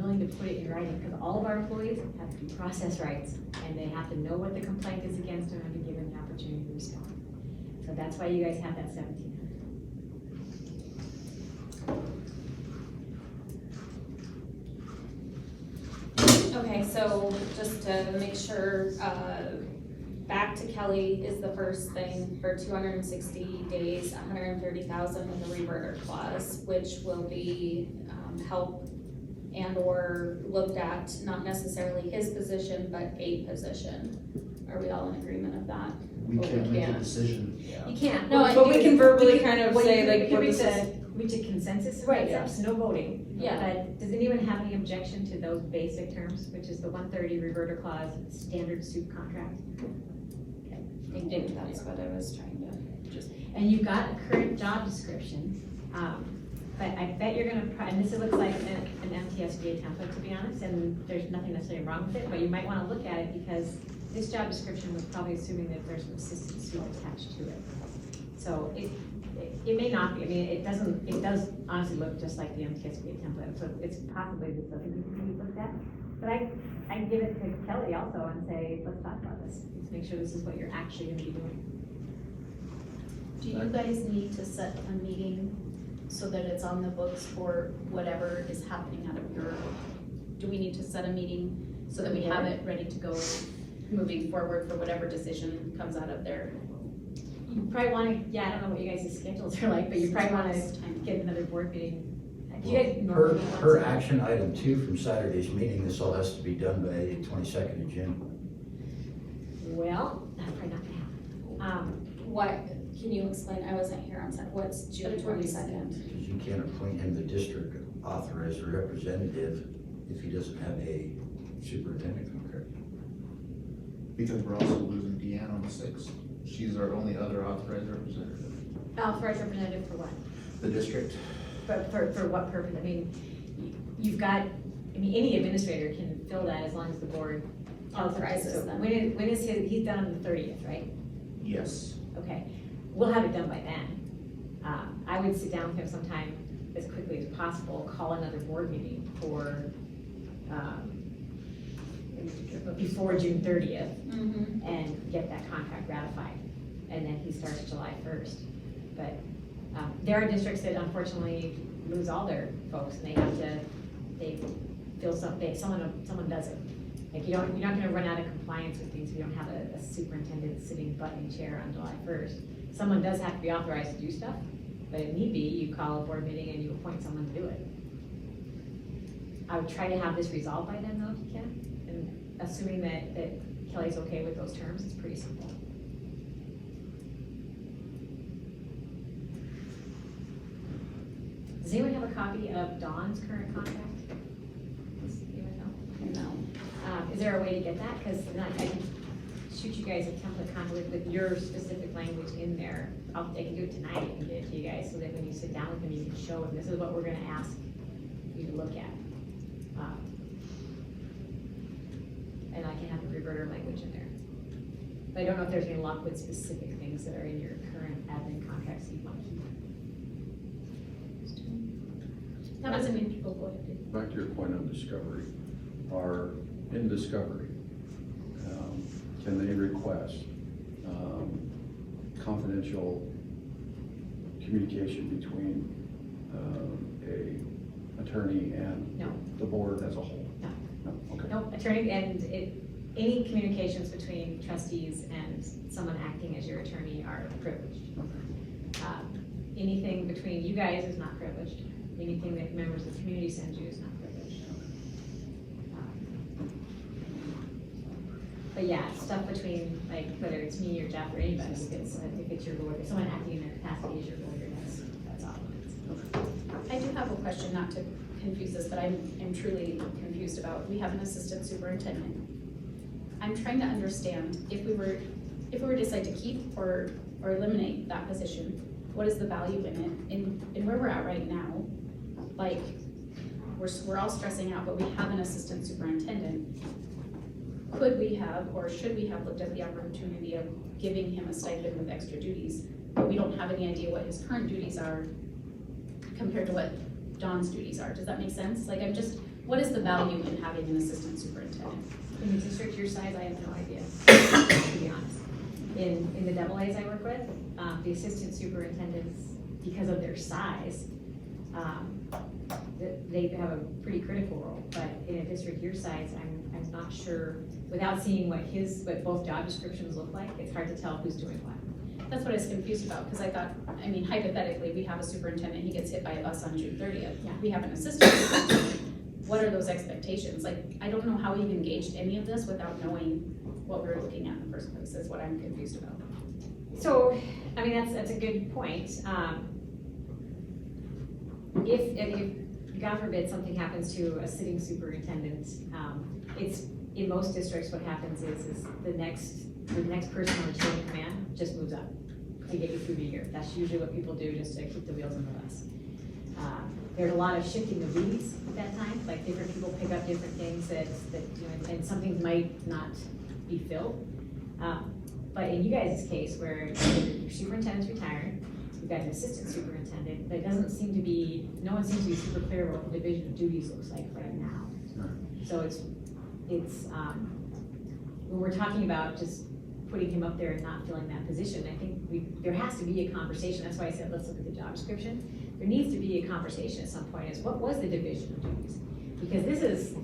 willing to put it in writing, because all of our employees have due process rights, and they have to know what the complaint is against them and be given the opportunity to respond. So that's why you guys have that 1700. Okay, so just to make sure, back to Kelly is the first thing for 260 days, 130,000 with a reverter clause, which will be, help and or looked at, not necessarily his position, but a position. Are we all in agreement of that? We can't make a can't. decision. You can't. No, But we can verbally we kind of well, say, you like, we can what reach this reach a consensus, Right. right, no voting. Yeah. But does anyone have any objection to those basic terms, which is the 130 reverter clause, standard soup contract? I think that's what I was trying to just. And you've got a current job description, but I bet you're gonna, and this looks like an MTSBA template, to be honest, and there's nothing necessarily wrong with it, but you might wanna look at it because this job description was probably assuming that there's an assistant soup attached to it. So it may not be, I mean, it does honestly look just like the MTSBA template, so it's possibly this doesn't need to be looked at. But I can give it to Kelly also and say, let's talk about this, let's make sure this is what you're actually gonna be doing. Do you guys need to set a meeting so that it's on the books for whatever is happening out of your, do we need to set a meeting so that we have it ready to go moving forward for whatever decision comes out of there? You probably wanna, I don't know what you guys' schedules are like, but you probably wanna Time. get another board meeting. Do you guys Per, normally meet once per a month? action item 2 from Saturday's meeting, this all has to be done by the 22nd of June. Well, that's probably not gonna happen. What, can you explain, I wasn't here on Saturday, what's June The 22nd? Because you can't appoint him the district authorized representative if he doesn't have a superintendent contract. Because we're also losing Deanne on the 6th. She's our only other authorized representative. Authorized representative for what? The district, But for what purpose? I mean, you've got, I mean, any administrator can fill that as long as the board Authorizes So them. when is he's done on the 30th, right? yes. Okay, we'll have it done by then. I would sit down with him sometime as quickly as possible, call another board meeting for, before June 30th, Mm-hmm. and get that contract ratified. And then he starts July 1st. But there are districts that unfortunately lose all their folks, and they feel someone does it. Like you're not gonna run out of compliance with things if you don't have a superintendent sitting butt in chair on July 1st. Someone does have to be authorized to do stuff, but if need be, you call a board meeting and you appoint someone to do it. I would try to have this resolved by then though, if you can, and assuming that Kelly's okay with those terms, it's pretty simple. Does anyone have a copy of Dawn's current contract? Does anyone know? No. Is there a way to get that? Because I can shoot you guys a template contract with your specific language in there. I can do it tonight and get it to you guys so that when you sit down with them, you can show them, this is what we're gonna ask you to look at. And I can have the reverter language in there. But I don't know if there's any luck with specific things that are in your current admin contracts you want to keep. That doesn't mean people go ahead. Back to your point on discovery, in discovery, can they request confidential communication between a attorney and No. the board as a whole? No. No, okay. No, attorney, and any communications between trustees and someone acting as your attorney are privileged. Anything between you guys is not privileged. Anything that members of the community send you is not privileged. But yeah, stuff between, like, whether it's me or Jeff or anybody, if it's your lawyer, if someone acting in their capacity as your lawyer, that's off limits. I do have a question, not to confuse this, but I'm truly confused about, we have an assistant superintendent. I'm trying to understand, if we were to decide to keep or eliminate that position, what is the value in it? In where we're at right now, like, we're all stressing out, but we have an assistant superintendent. Could we have, or should we have looked at the opportunity of giving him a stipend with extra duties? But we don't have any idea what his current duties are compared to what Don's duties are. Does that make sense? Like, what is the value in having an assistant superintendent? In the district your size, I have no idea, to be honest. In the double A's I work with, the assistant superintendents, because of their size, they have a pretty critical role, but in a district your size, I'm not sure, without seeing what both job descriptions look like, it's hard to tell who's doing what. That's what I was confused about, because I thought, I mean, hypothetically, we have a superintendent, he gets hit by a bus on June 30th. Yeah. We have an assistant superintendent. What are those expectations? Like, I don't know how we've engaged any of this without knowing what we were looking at in the first place, is what I'm confused about. So, I mean, that's a good point. If, God forbid, something happens to a sitting superintendent, it's, in most districts, what happens is the next person on the chain of command just moves up to get you through the year. That's usually what people do, just to keep the wheels in the bus. There's a lot of shifting of duties at that time, like different people pick up different things that you know, and some things might not be filled. But in you guys' case, where your superintendent's retired, you've got an assistant superintendent, there doesn't seem to be, no one seems to be super clear what the division of duties looks like right now. So it's when we're talking about just putting him up there and not filling that position, I think there has to be a conversation. That's why I said, let's look at the job description. There needs to be a conversation at some point as what was the division of duties? Because this is,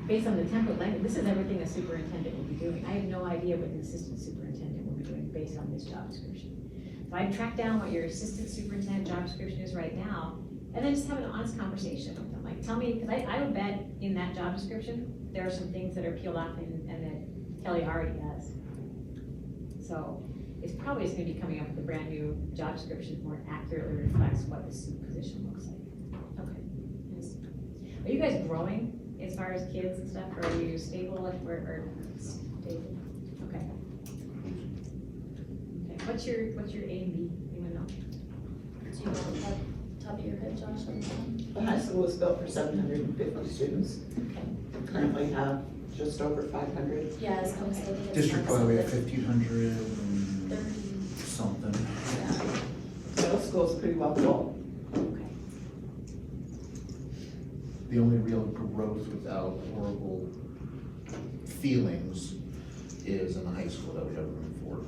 based on the template language, this is everything a superintendent will be doing. I have no idea what an assistant superintendent will be doing based on this job description. So I'd track down what your assistant superintendent job description is right now, and then just have an honest conversation with them. Like, tell me, because I would bet in that job description, there are some things that are peeled off and that Kelly already does. So it's probably just gonna be coming up with a brand new job description that more accurately reflects what this position looks like. Okay. Yes. Are you guys growing as far as kids and stuff, or are you stable, or stable? Okay. Okay, what's your A and B, anyone know? Do you know off the top of your head, Josh? on that one? The high school was built for 750 students. Okay. We currently have just over 500. Yeah, I was gonna say. it's District not wide, we have something- 1,500 and something. Middle school's pretty well full. Okay. The only real growth without horrible feelings is in the high school that we have room for.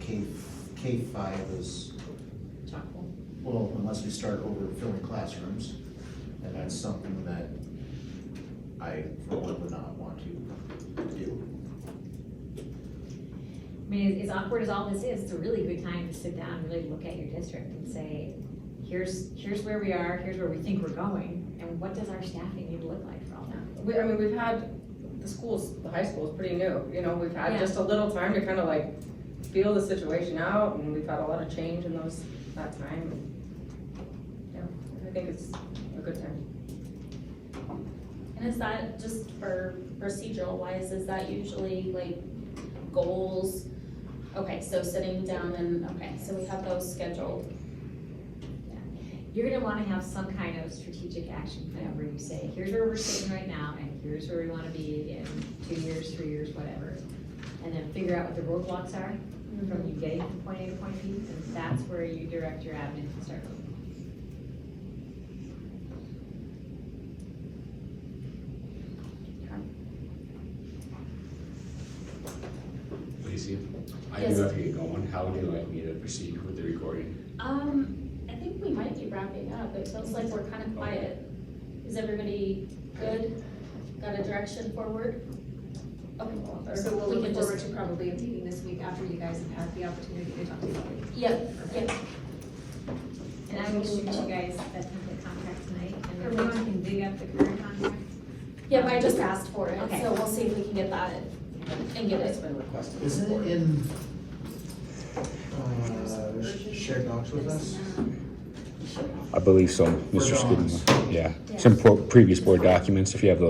K-5 is, Chockville. well, unless we start overfilling classrooms, and that's something that I, for one, would not want to do. I mean, as awkward as all this is, it's a really good time to sit down and really look at your district and say, here's where we are, here's where we think we're going, and what does our staffing need to look like for all that? I mean, we've had, the high school is pretty new, you know, we've had Yeah. just a little time to kind of like feel the situation out, and we've had a lot of change in that time. Yeah, I think it's a good time. And is that just for procedural wise, is that usually like goals? Okay, so sitting down and, okay, so we have those scheduled. You're gonna wanna have some kind of strategic action plan where you say, here's where we're sitting right now, and here's where we wanna be in 2 years, 3 years, whatever. And then figure out what the roadblocks are from you getting from point A to point B, and that's where you direct your admin to start looking. Lacey, I Yes. do have to get going. How would you like me to proceed with the recording? I think we might be wrapping up. It feels like we're kind of quiet. Is everybody good? Got a direction forward? Okay, well, or So we'll we look can forward just. to probably a meeting this week after you guys have had the opportunity to talk about it. Yep, yep. And I will shoot you guys that template contract tonight, and then we can dig up the current contract. Yep, I just asked for it, Okay. so we'll see if we can get that and get It's it. been requested. Isn't it in, shared docs with us? I believe so, Mr. We're gone. Skidmore. Yeah, some previous board documents, if you have those.